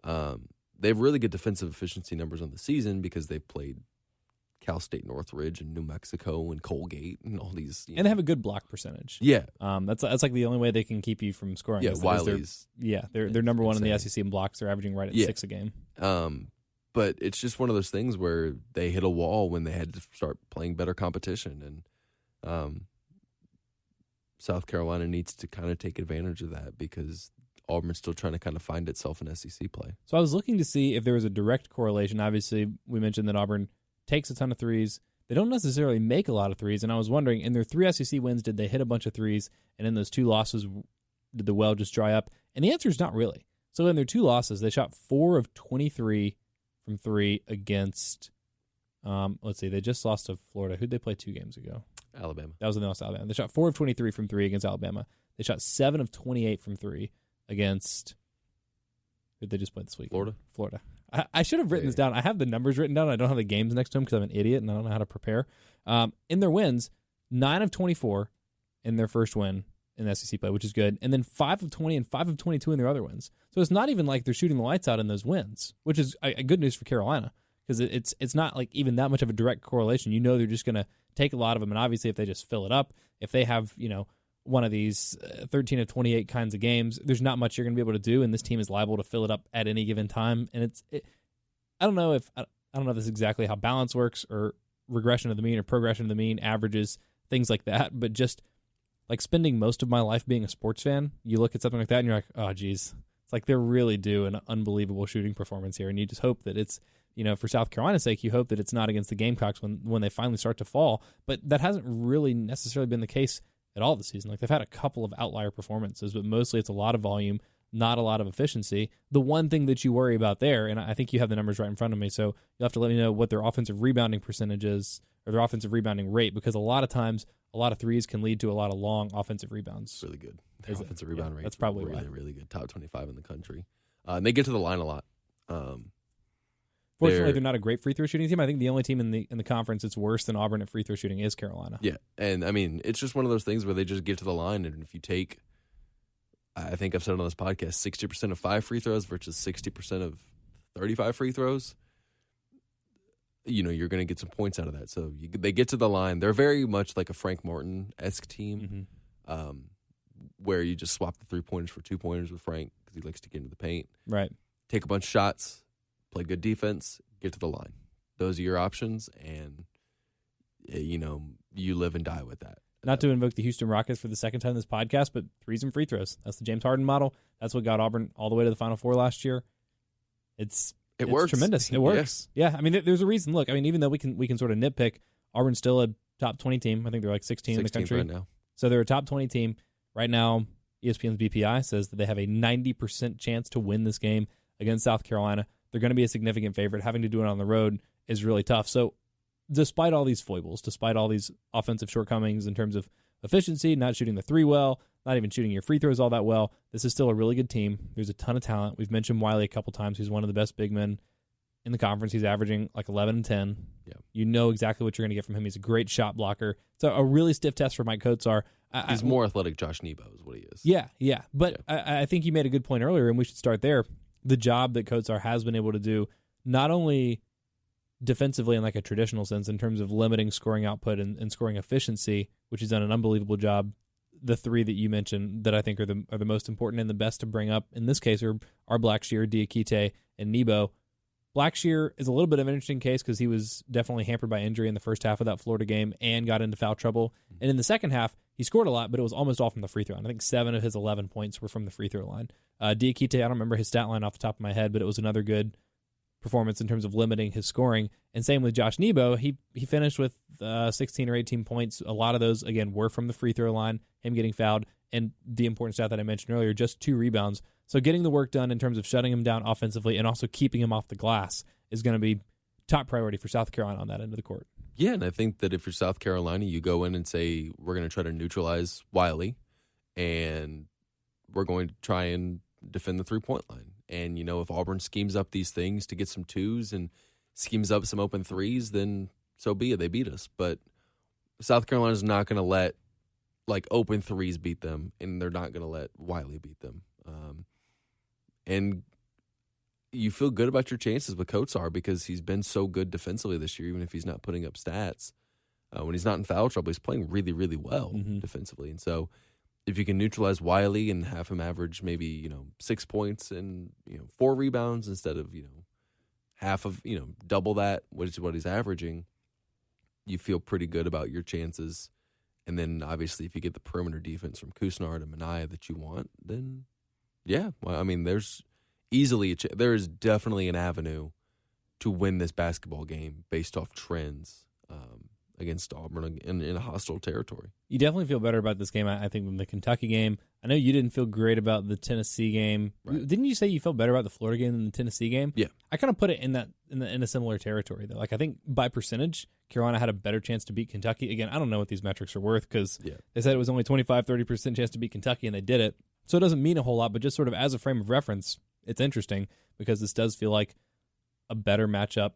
They have really good defensive efficiency numbers on the season because they've played Cal State Northridge and New Mexico and Colgate and all these. And they have a good block percentage. Yeah. That's like the only way they can keep you from scoring. Yeah, Wiley's. They're number one in the SEC in blocks. They're averaging right at 6 a game. But it's just one of those things where they hit a wall when they had to start playing better competition. And South Carolina needs to kind of take advantage of that because Auburn's still trying to kind of find itself in SEC play. So I was looking to see if there was a direct correlation. Obviously, we mentioned that Auburn takes a ton of threes. They don't necessarily make a lot of threes, and I was wondering, in their 3 SEC wins, did they hit a bunch of threes? And in those 2 losses, did the well just dry up? And the answer is not really. So in their 2 losses, they shot 4 of 23 from 3 against, let's see, they just lost to Florida. Who'd they play 2 games ago? Alabama. That was when they lost to Alabama. They shot 4 of 23 from 3 against Alabama. They shot 7 of 28 from 3 against, who'd they just play this week? Florida. I should have written this down. I have the numbers written down. I don't have the games next to them because I'm an idiot and I don't know how to prepare. In their wins, 9 of 24 in their first win in the SEC play, which is good. And then 5 of 20 and 5 of 22 in their other wins. So it's not even like they're shooting the lights out in those wins, which is a good news for Carolina because it's not like even that much of a direct correlation. You know they're just going to take a lot of them, and obviously if they just fill it up, if they have, one of these 13 of 28 kinds of games, there's not much you're going to be able to do, and this team is liable to fill it up at any given time. And I don't know if this is exactly how balance works or regression of the mean or progression of the mean, averages, things like that. But just like spending most of my life being a sports fan, you look at something like that and you're like, oh, geez. It's like they're really due an unbelievable shooting performance here. And you just hope that it's, for South Carolina's sake, you hope that it's not against the Gamecocks when they finally start to fall. But that hasn't really necessarily been the case at all this season. Like they've had a couple of outlier performances, but mostly it's a lot of volume, not a lot of efficiency. The one thing that you worry about there, and I think you have the numbers right in front of me, so you'll have to let me know what their offensive rebounding percentage is or their offensive rebounding rate, because a lot of times a lot of threes can lead to a lot of long offensive rebounds. Really good. Their offensive rebound rate. That's probably really, really good. Top 25 in the country. And they get to the line a lot. Fortunately, they're not a great free throw shooting team. I think the only team in the conference that's worse than Auburn at free throw shooting is Carolina. Yeah, and I mean, it's just one of those things where they just get to the line, and if you take, I think I've said it on this podcast, 60% of 5 free throws versus 60% of 35 free throws, you're going to get some points out of that. So they get to the line. They're very much like a Frank Martin-esque team, where you just swap the 3-pointers for 2-pointers with Frank because he likes to get into the paint. Right. Take a bunch of shots. Play good defense, get to the line. Those are your options, and, you live and die with that. Not to invoke the Houston Rockets for the second time in this podcast, but threes and free throws. That's the James Harden model. That's what got Auburn all the way to the Final Four last year. It works. Tremendous. It works. Yeah. I mean, there's a reason. Look, I mean, even though we can sort of nitpick, Auburn's still a top 20 team. I think they're like 16 in the country right now. So they're a top 20 team. Right now, ESPN's BPI says that they have a 90% chance to win this game against South Carolina. They're going to be a significant favorite. Having to do it on the road is really tough. So despite all these foibles, despite all these offensive shortcomings in terms of efficiency, not shooting the three well, not even shooting your free throws all that well, this is still a really good team. There's a ton of talent. We've mentioned Wiley a couple times. He's one of the best big men in the conference. He's averaging like 11 and 10. Yeah. You know exactly what you're going to get from him. He's a great shot blocker. So a really stiff test for Mike Kotsar. He's more athletic Josh Nebo is what he is. Yeah. But I think you made a good point earlier, and we should start there. The job that Kotsar has been able to do, not only defensively in like a traditional sense in terms of limiting scoring output and scoring efficiency, which he's done an unbelievable job. The three that you mentioned that I think are the most important and the best to bring up in this case are Blackshear, Diakite, and Nebo. Blackshear is a little bit of an interesting case because he was definitely hampered by injury in the first half of that Florida game and got into foul trouble. And in the second half, he scored a lot, but it was almost all from the free throw line. I think 7 of his 11 points were from the free throw line. Diakite, I don't remember his stat line off the top of my head, but it was another good performance in terms of limiting his scoring. And same with Josh Nebo. He finished with 16 or 18 points. A lot of those, again, were from the free throw line, him getting fouled, and the important stat that I mentioned earlier, just 2 rebounds. So getting the work done in terms of shutting him down offensively and also keeping him off the glass is going to be top priority for South Carolina on that end of the court. Yeah, and I think that if you're South Carolina, you go in and say, we're going to try to neutralize Wiley, and we're going to try and defend the three-point line. And, if Auburn schemes up these things to get some twos and schemes up some open threes, then so be it. They beat us. But South Carolina's not going to let, open threes beat them, and they're not going to let Wiley beat them. And you feel good about your chances with Kotsar because he's been so good defensively this year, even if he's not putting up stats. When he's not in foul trouble, he's playing really, really well defensively. And so if you can neutralize Wiley and have him average maybe, 6 points and, 4 rebounds instead of, half of, double that, which is what he's averaging, you feel pretty good about your chances. And then obviously if you get the perimeter defense from Kusnard and Minaya that you want, then yeah, well, I mean, there's there is definitely an avenue to win this basketball game based off trends against Auburn in a hostile territory. You definitely feel better about this game, I think, than the Kentucky game. I know you didn't feel great about the Tennessee game. Right. Didn't you say you felt better about the Florida game than the Tennessee game? Yeah. I kind of put it in a similar territory, though. I think by percentage, Carolina had a better chance to beat Kentucky. Again, I don't know what these metrics are worth because they said it was only 25-30% chance to beat Kentucky, and they did it. So it doesn't mean a whole lot, but just sort of as a frame of reference, it's interesting because this does feel like a better matchup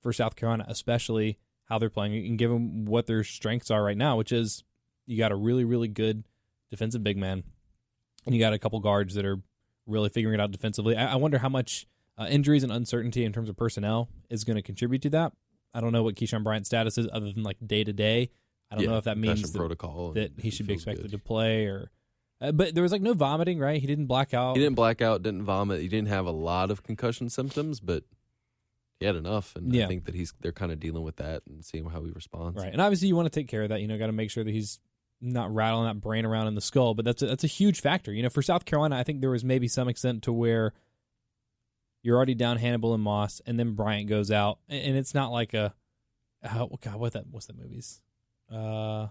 for South Carolina, especially how they're playing and given what their strengths are right now, which is you got a really, really good defensive big man, and you got a couple guards that are really figuring it out defensively. I wonder how much injuries and uncertainty in terms of personnel is going to contribute to that. I don't know what Keyshawn Bryant's status is other than day-to-day. I don't know if that means that he should be expected to play or... but there was no vomiting, right? He didn't black out. He didn't black out, didn't vomit. He didn't have a lot of concussion symptoms, but he had enough. And I think that they're kind of dealing with that and seeing how he responds. Right. And obviously you want to take care of that. Got to make sure that he's not rattling that brain around in the skull. But that's a huge factor. For South Carolina, I think there was maybe some extent to where you're already down Hannibal and Moss, and then Bryant goes out. And it's not like what's that movie's? I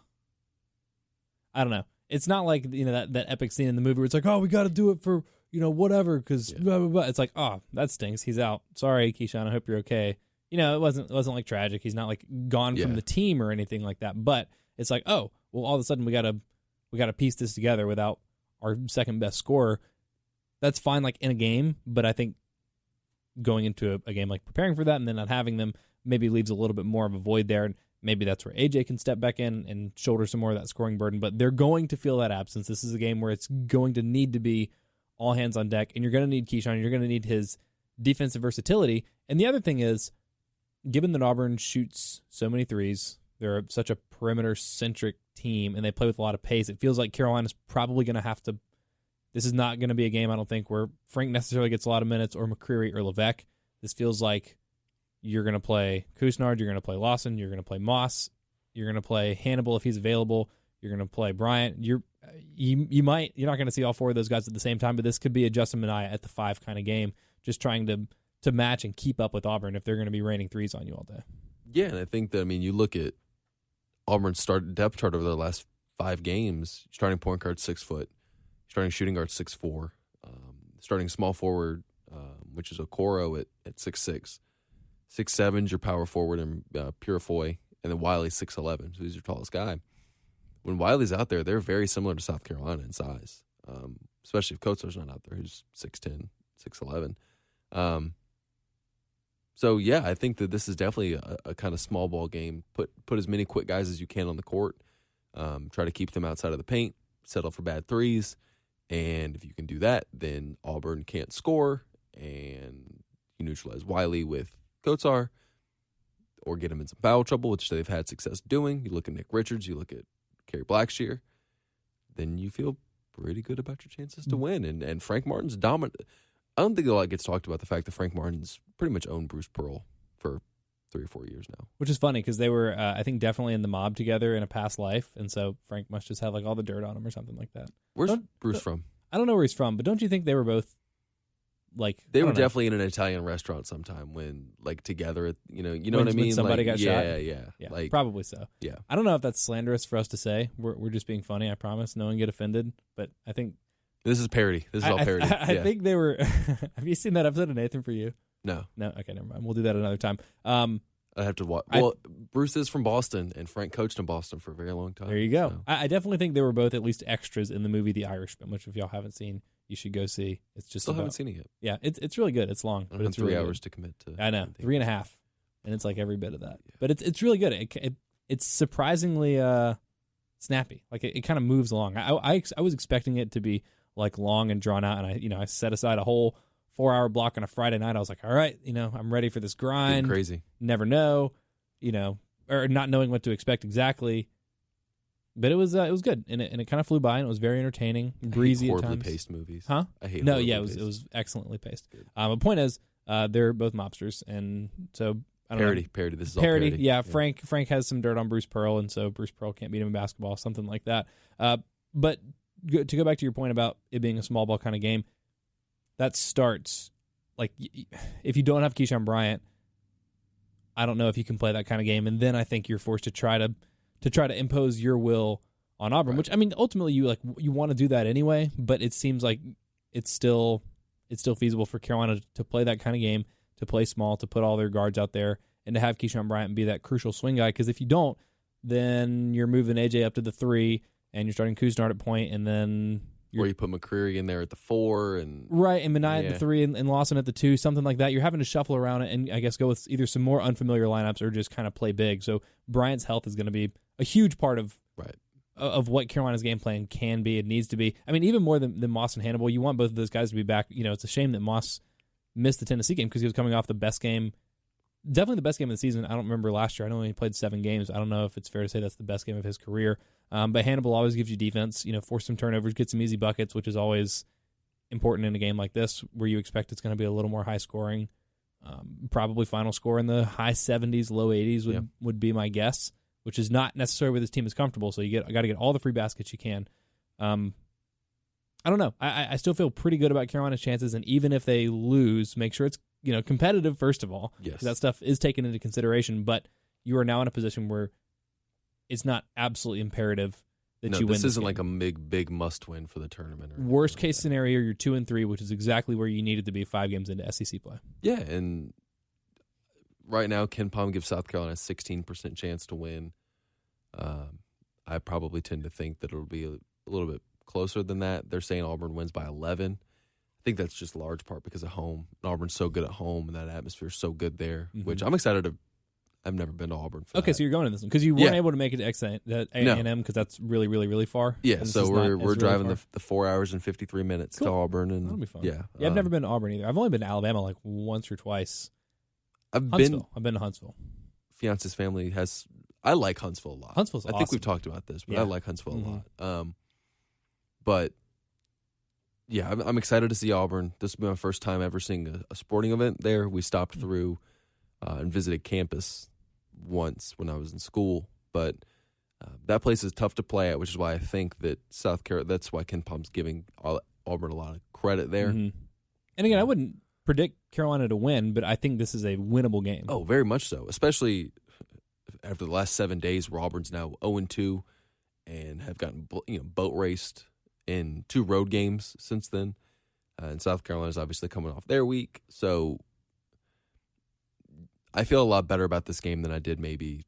don't know. It's not like that epic scene in the movie where it's like, oh, we got to do it for whatever because blah blah blah. It's like, oh, that stinks. He's out. Sorry, Keyshawn. I hope you're okay. It wasn't like tragic. He's not gone from the team or anything like that. But it's like, oh, well, all of a sudden we gotta piece this together without our second best scorer. That's fine, in a game. But I think going into a game preparing for that and then not having them maybe leaves a little bit more of a void there. And maybe that's where AJ can step back in and shoulder some more of that scoring burden. But they're going to feel that absence. This is a game where it's going to need to be all hands on deck, and you're going to need Keyshawn. You're going to need his defensive versatility. And the other thing is, given that Auburn shoots so many threes, they're such a perimeter-centric team, and they play with a lot of pace, it feels like Carolina's probably going to have to – this is not going to be a game, I don't think, where Frank necessarily gets a lot of minutes or McCreary or Levesque. This feels like you're going to play Kusnard, you're going to play Lawson, you're going to play Moss, you're going to play Hannibal if he's available, you're going to play Bryant. You're not going to see all 4 of those guys at the same time, but this could be a Justin Minaya at the 5 kind of game, just trying to match and keep up with Auburn if they're going to be raining threes on you all day. Yeah, and I think that, you look at Auburn's depth chart over the last 5 games, starting point guard 6 foot, starting shooting guard 6'4", starting small forward, which is Okoro at 6'6", 6'7" your power forward, and Purifoy, and then Wiley's 6'11", so he's your tallest guy. When Wiley's out there, they're very similar to South Carolina in size, especially if Kotzler's not out there, who's 6'10", 6'11". So, yeah, I think that this is definitely a kind of small ball game. Put as many quick guys as you can on the court. Try to keep them outside of the paint, settle for bad threes. And if you can do that, then Auburn can't score, and you neutralize Wiley with Kotzar or get him in some foul trouble, which they've had success doing. You look at Nick Richards, you look at Kerry Blackshear, then you feel pretty good about your chances to win. And Frank Martin's dominant. I don't think a lot gets talked about the fact that Frank Martin's pretty much owned Bruce Pearl for 3 or 4 years now. Which is funny because they were, I think, definitely in the mob together in a past life, and so Frank must just have like all the dirt on him or something like that. Where's Bruce from? I don't know where he's from, but don't you think they were both like they were definitely in an Italian restaurant sometime when like together, you know what I mean? When somebody like, got shot? Yeah, like, probably so. Yeah. I don't know if that's slanderous for us to say. We're just being funny, I promise. No one get offended, but I think this is parody. This is all parody. I think they were. Have you seen that episode of Nathan For You? No. Okay, never mind. We'll do that another time. I have to watch. Well, Bruce is from Boston, and Frank coached in Boston for a very long time. There you go. So. I definitely think they were both at least extras in the movie The Irishman, which if y'all haven't seen, you should go see. It's just haven't seen it yet. Yeah, it's really good. It's long, but it's 3 really hours good. to commit to. I know, 3.5, and it's like every bit of that. Yeah. But it's really good. It's surprisingly snappy. Like it kind of moves along. I was expecting it to be like long and drawn out, and I set aside a whole 4-hour block on a Friday night. I was like, all right, I'm ready for this grind. Getting crazy. Never know, or not knowing what to expect exactly. But it was good, and it kind of flew by, and it was very entertaining, breezy at times. Horribly paced movies. Huh? I hate. No, yeah, it was excellently paced. The point is, they're both mobsters, and so I don't know. Parody. This is all parody. Yeah, Frank has some dirt on Bruce Pearl, and so Bruce Pearl can't beat him in basketball, something like that. But to go back to your point about it being a small ball kind of game, that starts like if you don't have Keyshawn Bryant, I don't know if you can play that kind of game, and then I think you're forced to try to impose your will on Auburn, right. Which I mean, ultimately you want to do that anyway, but it seems like it's still feasible for Carolina to play that kind of game, to play small, to put all their guards out there, and to have Keyshawn Bryant be that crucial swing guy. Because if you don't, then you're moving AJ up to the 3, and you're starting Couisnard at point, and then or you put McCreary in there at the 4, and right, and Minaya at the 3, and Lawson at the 2, something like that. You're having to shuffle around it, and I guess go with either some more unfamiliar lineups or just kind of play big. So Bryant's health is going to be a huge part of what Carolina's game plan can be. It needs to be. I mean, even more than Moss and Hannibal, you want both of those guys to be back. It's a shame that Moss missed the Tennessee game because he was coming off the best game, definitely the best game of the season. I don't remember last year. I know he played 7 games. I don't know if it's fair to say that's the best game of his career. But Hannibal always gives you defense, force some turnovers, get some easy buckets, which is always important in a game like this where you expect it's going to be a little more high scoring. Probably final score in the high 70s, low 80s would be my guess, which is not necessarily where this team is comfortable. So you got to get all the free baskets you can. I don't know. I still feel pretty good about Carolina's chances, and even if they lose, make sure it's competitive first of all. Yes, that stuff is taken into consideration. But you are now in a position where it's not absolutely imperative that you win. This isn't like a big must win for the tournament. Worst case scenario, you're 2-3, which is exactly where you needed to be 5 games into SEC play. Yeah, and right now, Ken Pom gives South Carolina a 16% chance to win. I probably tend to think that it'll be a little bit closer than that. They're saying Auburn wins by 11. I think that's just large part because of home. Auburn's so good at home, and that atmosphere is so good there, which I'm excited to. I've never been to Auburn for Okay, that. so you're going to this one because you weren't able to make it to A&M because that's really, really, really far. Yeah, so we're driving really the 4 hours and 53 minutes to Auburn, and that'll be fun. Yeah, I've never been to Auburn either. I've only been to Alabama like once or twice. I've been to Huntsville. Fiance's family has. I like Huntsville a lot. Huntsville's awesome. I think we've talked about this, but I like Huntsville a lot. But yeah, I'm excited to see Auburn. This will be my first time ever seeing a sporting event there. We stopped through and visited campus once when I was in school, but that place is tough to play at, which is why I think that South Carolina. That's why Ken Pom's giving Auburn a lot of credit there. And again, I wouldn't predict Carolina to win, but I think this is a winnable game. Oh, very much so, especially after the last 7 days where Auburn's now 0-2 and have gotten boat raced in 2 road games since then. And South Carolina's obviously coming off their week. So I feel a lot better about this game than I did maybe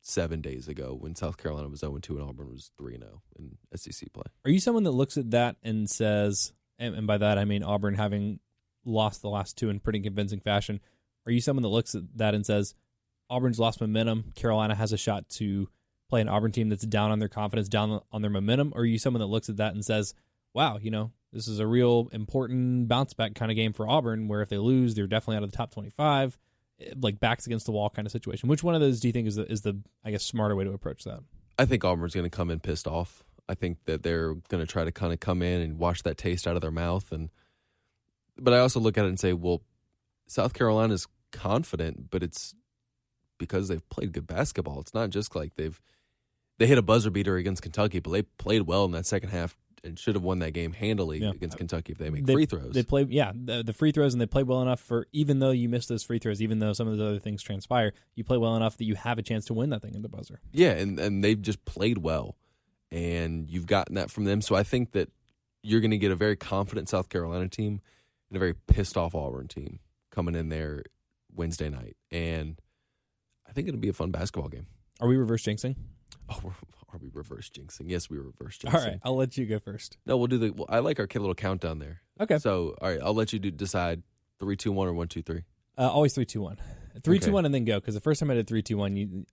7 days ago when South Carolina was 0-2 and Auburn was 3-0 in SEC play. Are you someone that looks at that and says, and by that I mean Auburn having lost the last two in pretty convincing fashion, are you someone that looks at that and says, Auburn's lost momentum, Carolina has a shot to play an Auburn team that's down on their confidence, down on their momentum? Or are you someone that looks at that and says, wow, this is a real important bounce back kind of game for Auburn, where if they lose, they're definitely out of the top 25, like backs against the wall kind of situation? Which one of those do you think is the I guess, smarter way to approach that? I think Auburn's going to come in pissed off. I think that they're going to try to kind of come in and wash that taste out of their mouth. But I also look at it and say, well, South Carolina's confident, but it's because they've played good basketball. It's not just like they hit a buzzer beater against Kentucky, but they played well in that second half and should have won that game handily against Kentucky if they make free throws. They played, the free throws, and they played well enough for, even though you missed those free throws, even though some of those other things transpire, you play well enough that you have a chance to win that thing in the buzzer. Yeah, and they've just played well, and you've gotten that from them. So I think that you're going to get a very confident South Carolina team and a very pissed off Auburn team coming in there Wednesday night, and I think it'll be a fun basketball game. Are we reverse jinxing? Oh, are we reverse jinxing? Yes, we reverse jinxing. All right, I'll let you go first. No, we'll do I like our little countdown there. Okay. So, all right, I'll let you decide 3, 2, 1 or 1, 2, 3. Always 3, 2, 1. 3, 2, 1, and then go. Because the first time I did 3, 2, 1,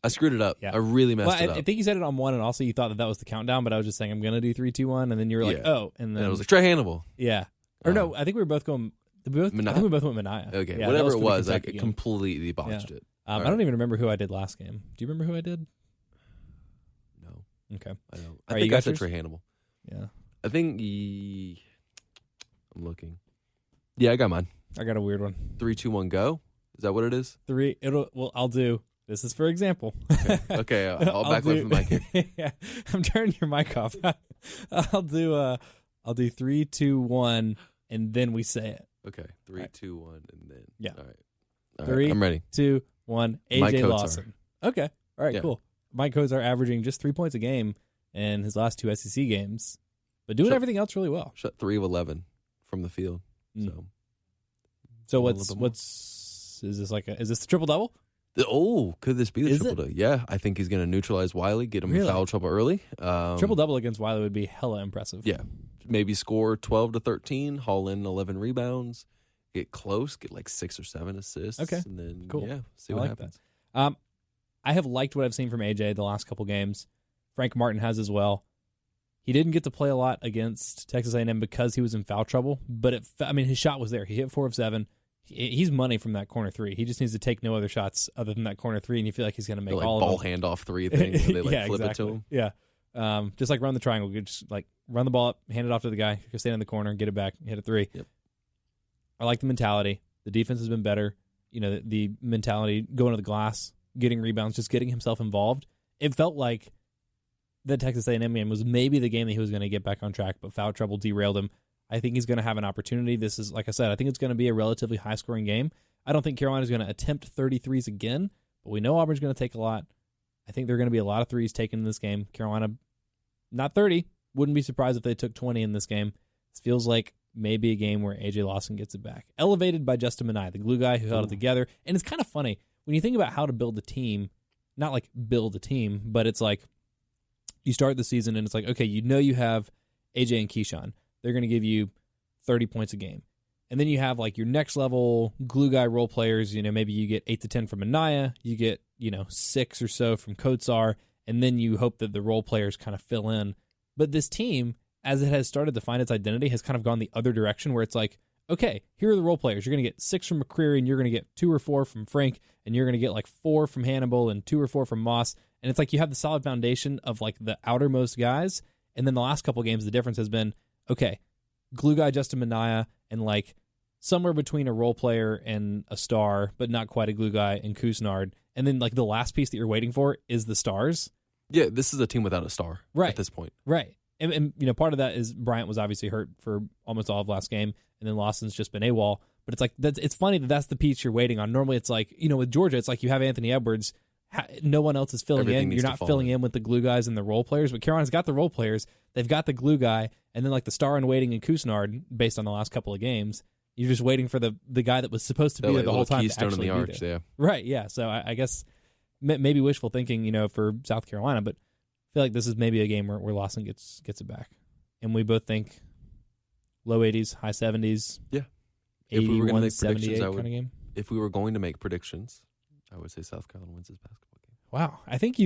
I screwed it up. Yeah. I really messed it up. I think you said it on 1, and also you thought that was the countdown. But I was just saying I'm gonna do 3, 2, 1, and then you were like, oh, and then I was like, Trey Hannibal. Yeah. Or no, I think we were both going. I think we both went Mania. Okay, yeah, whatever it was, I completely botched it. I don't even remember who I did last game. Do you remember who I did? No. Okay. I don't. I think I said Trey Hannibal. Yeah. I think I'm looking. Yeah, I got mine. I got a weird one. 3, 2, 1, go. Is that what it is? 3. I'll do. This is for example. Okay. I'll back away from the mic here. Yeah, I'm turning your mic off. I'll do 3, 2, 1, and then we say it. Okay. 3, 2, 1, and then. Yeah. All right. 3, I'm ready. 2, 1. AJ Lawson. Okay. All right. Yeah. Cool. Mike Kozar averaging just 3 points a game in his last 2 SEC games, but doing everything else really well. Shot 3 of 11 from the field. So what's is this is this the triple double? Oh, could this be the triple double? Yeah, I think he's going to neutralize Wiley, get him in foul trouble early. Triple double against Wiley would be hella impressive. Yeah, maybe score 12 to 13, haul in 11 rebounds, get close, get like 6 or 7 assists. Okay, and then cool. Yeah, see what happens. I have liked what I've seen from AJ the last couple games. Frank Martin has as well. He didn't get to play a lot against Texas A&M because he was in foul trouble, but his shot was there. He hit 4 of 7. He's money from that corner 3. He just needs to take no other shots other than that corner 3, and you feel like he's going to make all ball of them. handoff 3 thing, and they flip it to him. Yeah, just like run the triangle. You just like run the ball up, hand it off to the guy, go stand in the corner, get it back, hit a 3. Yep. I like the mentality. The defense has been better. The mentality going to the glass, getting rebounds, just getting himself involved. It felt like the Texas A&M game was maybe the game that he was going to get back on track, but foul trouble derailed him. I think he's going to have an opportunity. This is, like I said, I think it's going to be a relatively high-scoring game. I don't think Carolina's going to attempt 33s again, but we know Auburn's going to take a lot. I think there are going to be a lot of threes taken in this game. Carolina, not 30. Wouldn't be surprised if they took 20 in this game. This feels like maybe a game where AJ Lawson gets it back. Elevated by Justin Minai, the glue guy who held it together. And it's kind of funny. When you think about how to build a team, not like build a team, but it's like you start the season and it's like, okay, you have AJ and Keyshawn. They're going to give you 30 points a game. And then you have like your next level glue guy role players. Maybe you get 8 to 10 from Anaya. You get, 6 or so from Kotsar. And then you hope that the role players kind of fill in. But this team, as it has started to find its identity, has kind of gone the other direction where it's like, okay, here are the role players. You're going to get 6 from McCreary, and you're going to get 2 or 4 from Frank, and you're going to get like 4 from Hannibal and 2 or 4 from Moss. And it's like you have the solid foundation of like the outermost guys. And then the last couple games, the difference has been, okay, glue guy Justin Minaya and like somewhere between a role player and a star, but not quite a glue guy and Kusnard. And then like the last piece that you're waiting for is the stars. Yeah, this is a team without a star at this point. Right. And part of that is Bryant was obviously hurt for almost all of last game, and then Lawson's just been AWOL. But it's like it's funny that's the piece you're waiting on. Normally it's like, with Georgia, it's like you have Anthony Edwards. No one else is filling in. You're not filling in with the glue guys and the role players, but Carolina's got the role players. They've got the glue guy, and then like the star in waiting and Kusnard, based on the last couple of games. You're just waiting for the guy that was supposed to be That there the whole time to keystone in actually the be arch, there. yeah. Right, yeah. So I guess maybe wishful thinking, for South Carolina, but I feel like this is maybe a game where Lawson gets it back. And we both think low 80s, high 70s. Yeah. If we were going to make 78 predictions, kind of game. If we were going to make predictions, I would say South Carolina wins this basketball game. Wow. I think the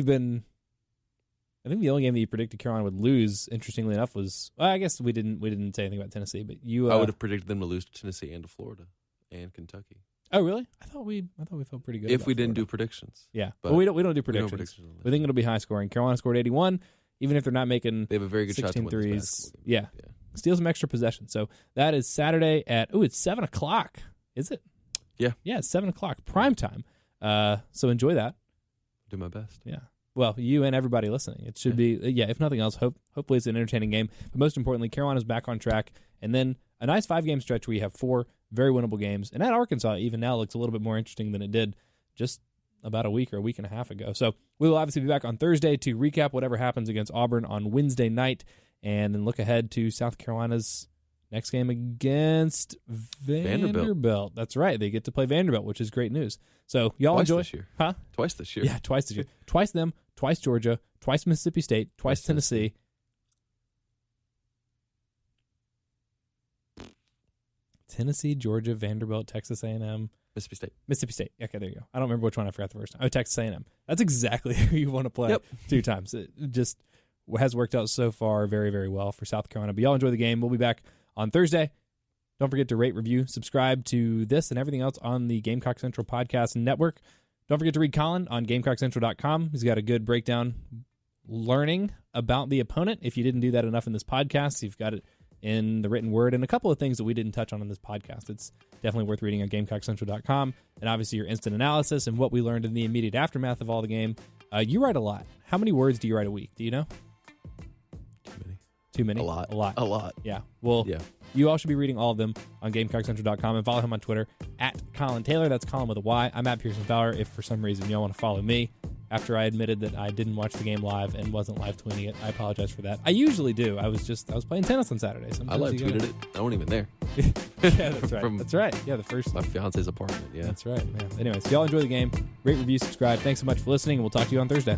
only game that you predicted Carolina would lose, interestingly enough, was, well, I guess we didn't say anything about Tennessee, but you I would have predicted them to lose to Tennessee and to Florida and Kentucky. Oh, really? I thought we felt pretty good If about we didn't Florida. do predictions. Yeah. But But we don't do predictions. We think it'll be high scoring. Carolina scored 81, even if they're not making They have a very good shot to 16 win threes. this basketball game. Yeah. Steal some extra possession. So that is Saturday at, it's 7 o'clock. Is it? Yeah. Yeah, it's 7 o'clock. Prime time. So enjoy that. Do my best. Yeah. Well, you and everybody listening. It should be, if nothing else, hopefully it's an entertaining game. But most importantly, Carolina's back on track. And then a nice 5-game stretch where you have 4 very winnable games. And at Arkansas, even now, looks a little bit more interesting than it did just about a week or a week and a half ago. So we will obviously be back on Thursday to recap whatever happens against Auburn on Wednesday night. And then look ahead to South Carolina's next game against Vanderbilt. That's right. They get to play Vanderbilt, which is great news. So y'all Twice enjoy. this year. Huh? Twice this year. Yeah, twice this year. Twice them, twice Georgia, twice Mississippi State, twice Tennessee. Tennessee, Georgia, Vanderbilt, Texas A&M. Mississippi State. Okay, there you go. I don't remember which one I forgot the first time. Oh, Texas A&M. That's exactly who you want to play 2 times. It just has worked out so far very, very well for South Carolina. But y'all enjoy the game. We'll be back on Thursday. Don't forget to rate, review, subscribe to this and everything else on the Gamecock Central Podcast Network. Don't forget to read Collyn on GamecockCentral.com. He's got a good breakdown learning about the opponent. If you didn't do that enough in this podcast, you've got it in the written word and a couple of things that we didn't touch on in this podcast. It's definitely worth reading on GamecockCentral.com. And obviously your instant analysis and what we learned in the immediate aftermath of all the game. You write a lot. How many words do you write a week? Do you know? Too many? A lot. A lot. Yeah. Well, yeah. You all should be reading all of them on GamecockCentral.com and follow him on Twitter at Collyn Taylor. That's Collyn with a Y. I'm at Pearson Fowler. If for some reason y'all want to follow me after I admitted that I didn't watch the game live and wasn't live tweeting it, I apologize for that. I usually do. I was playing tennis on Saturday. Sometimes I live tweeted it. I wasn't even there. Yeah, that's right. That's right. Yeah, the first. My fiance's apartment. Yeah. That's right, man. Anyways, y'all enjoy the game. Rate, review, subscribe. Thanks so much for listening, and we'll talk to you on Thursday.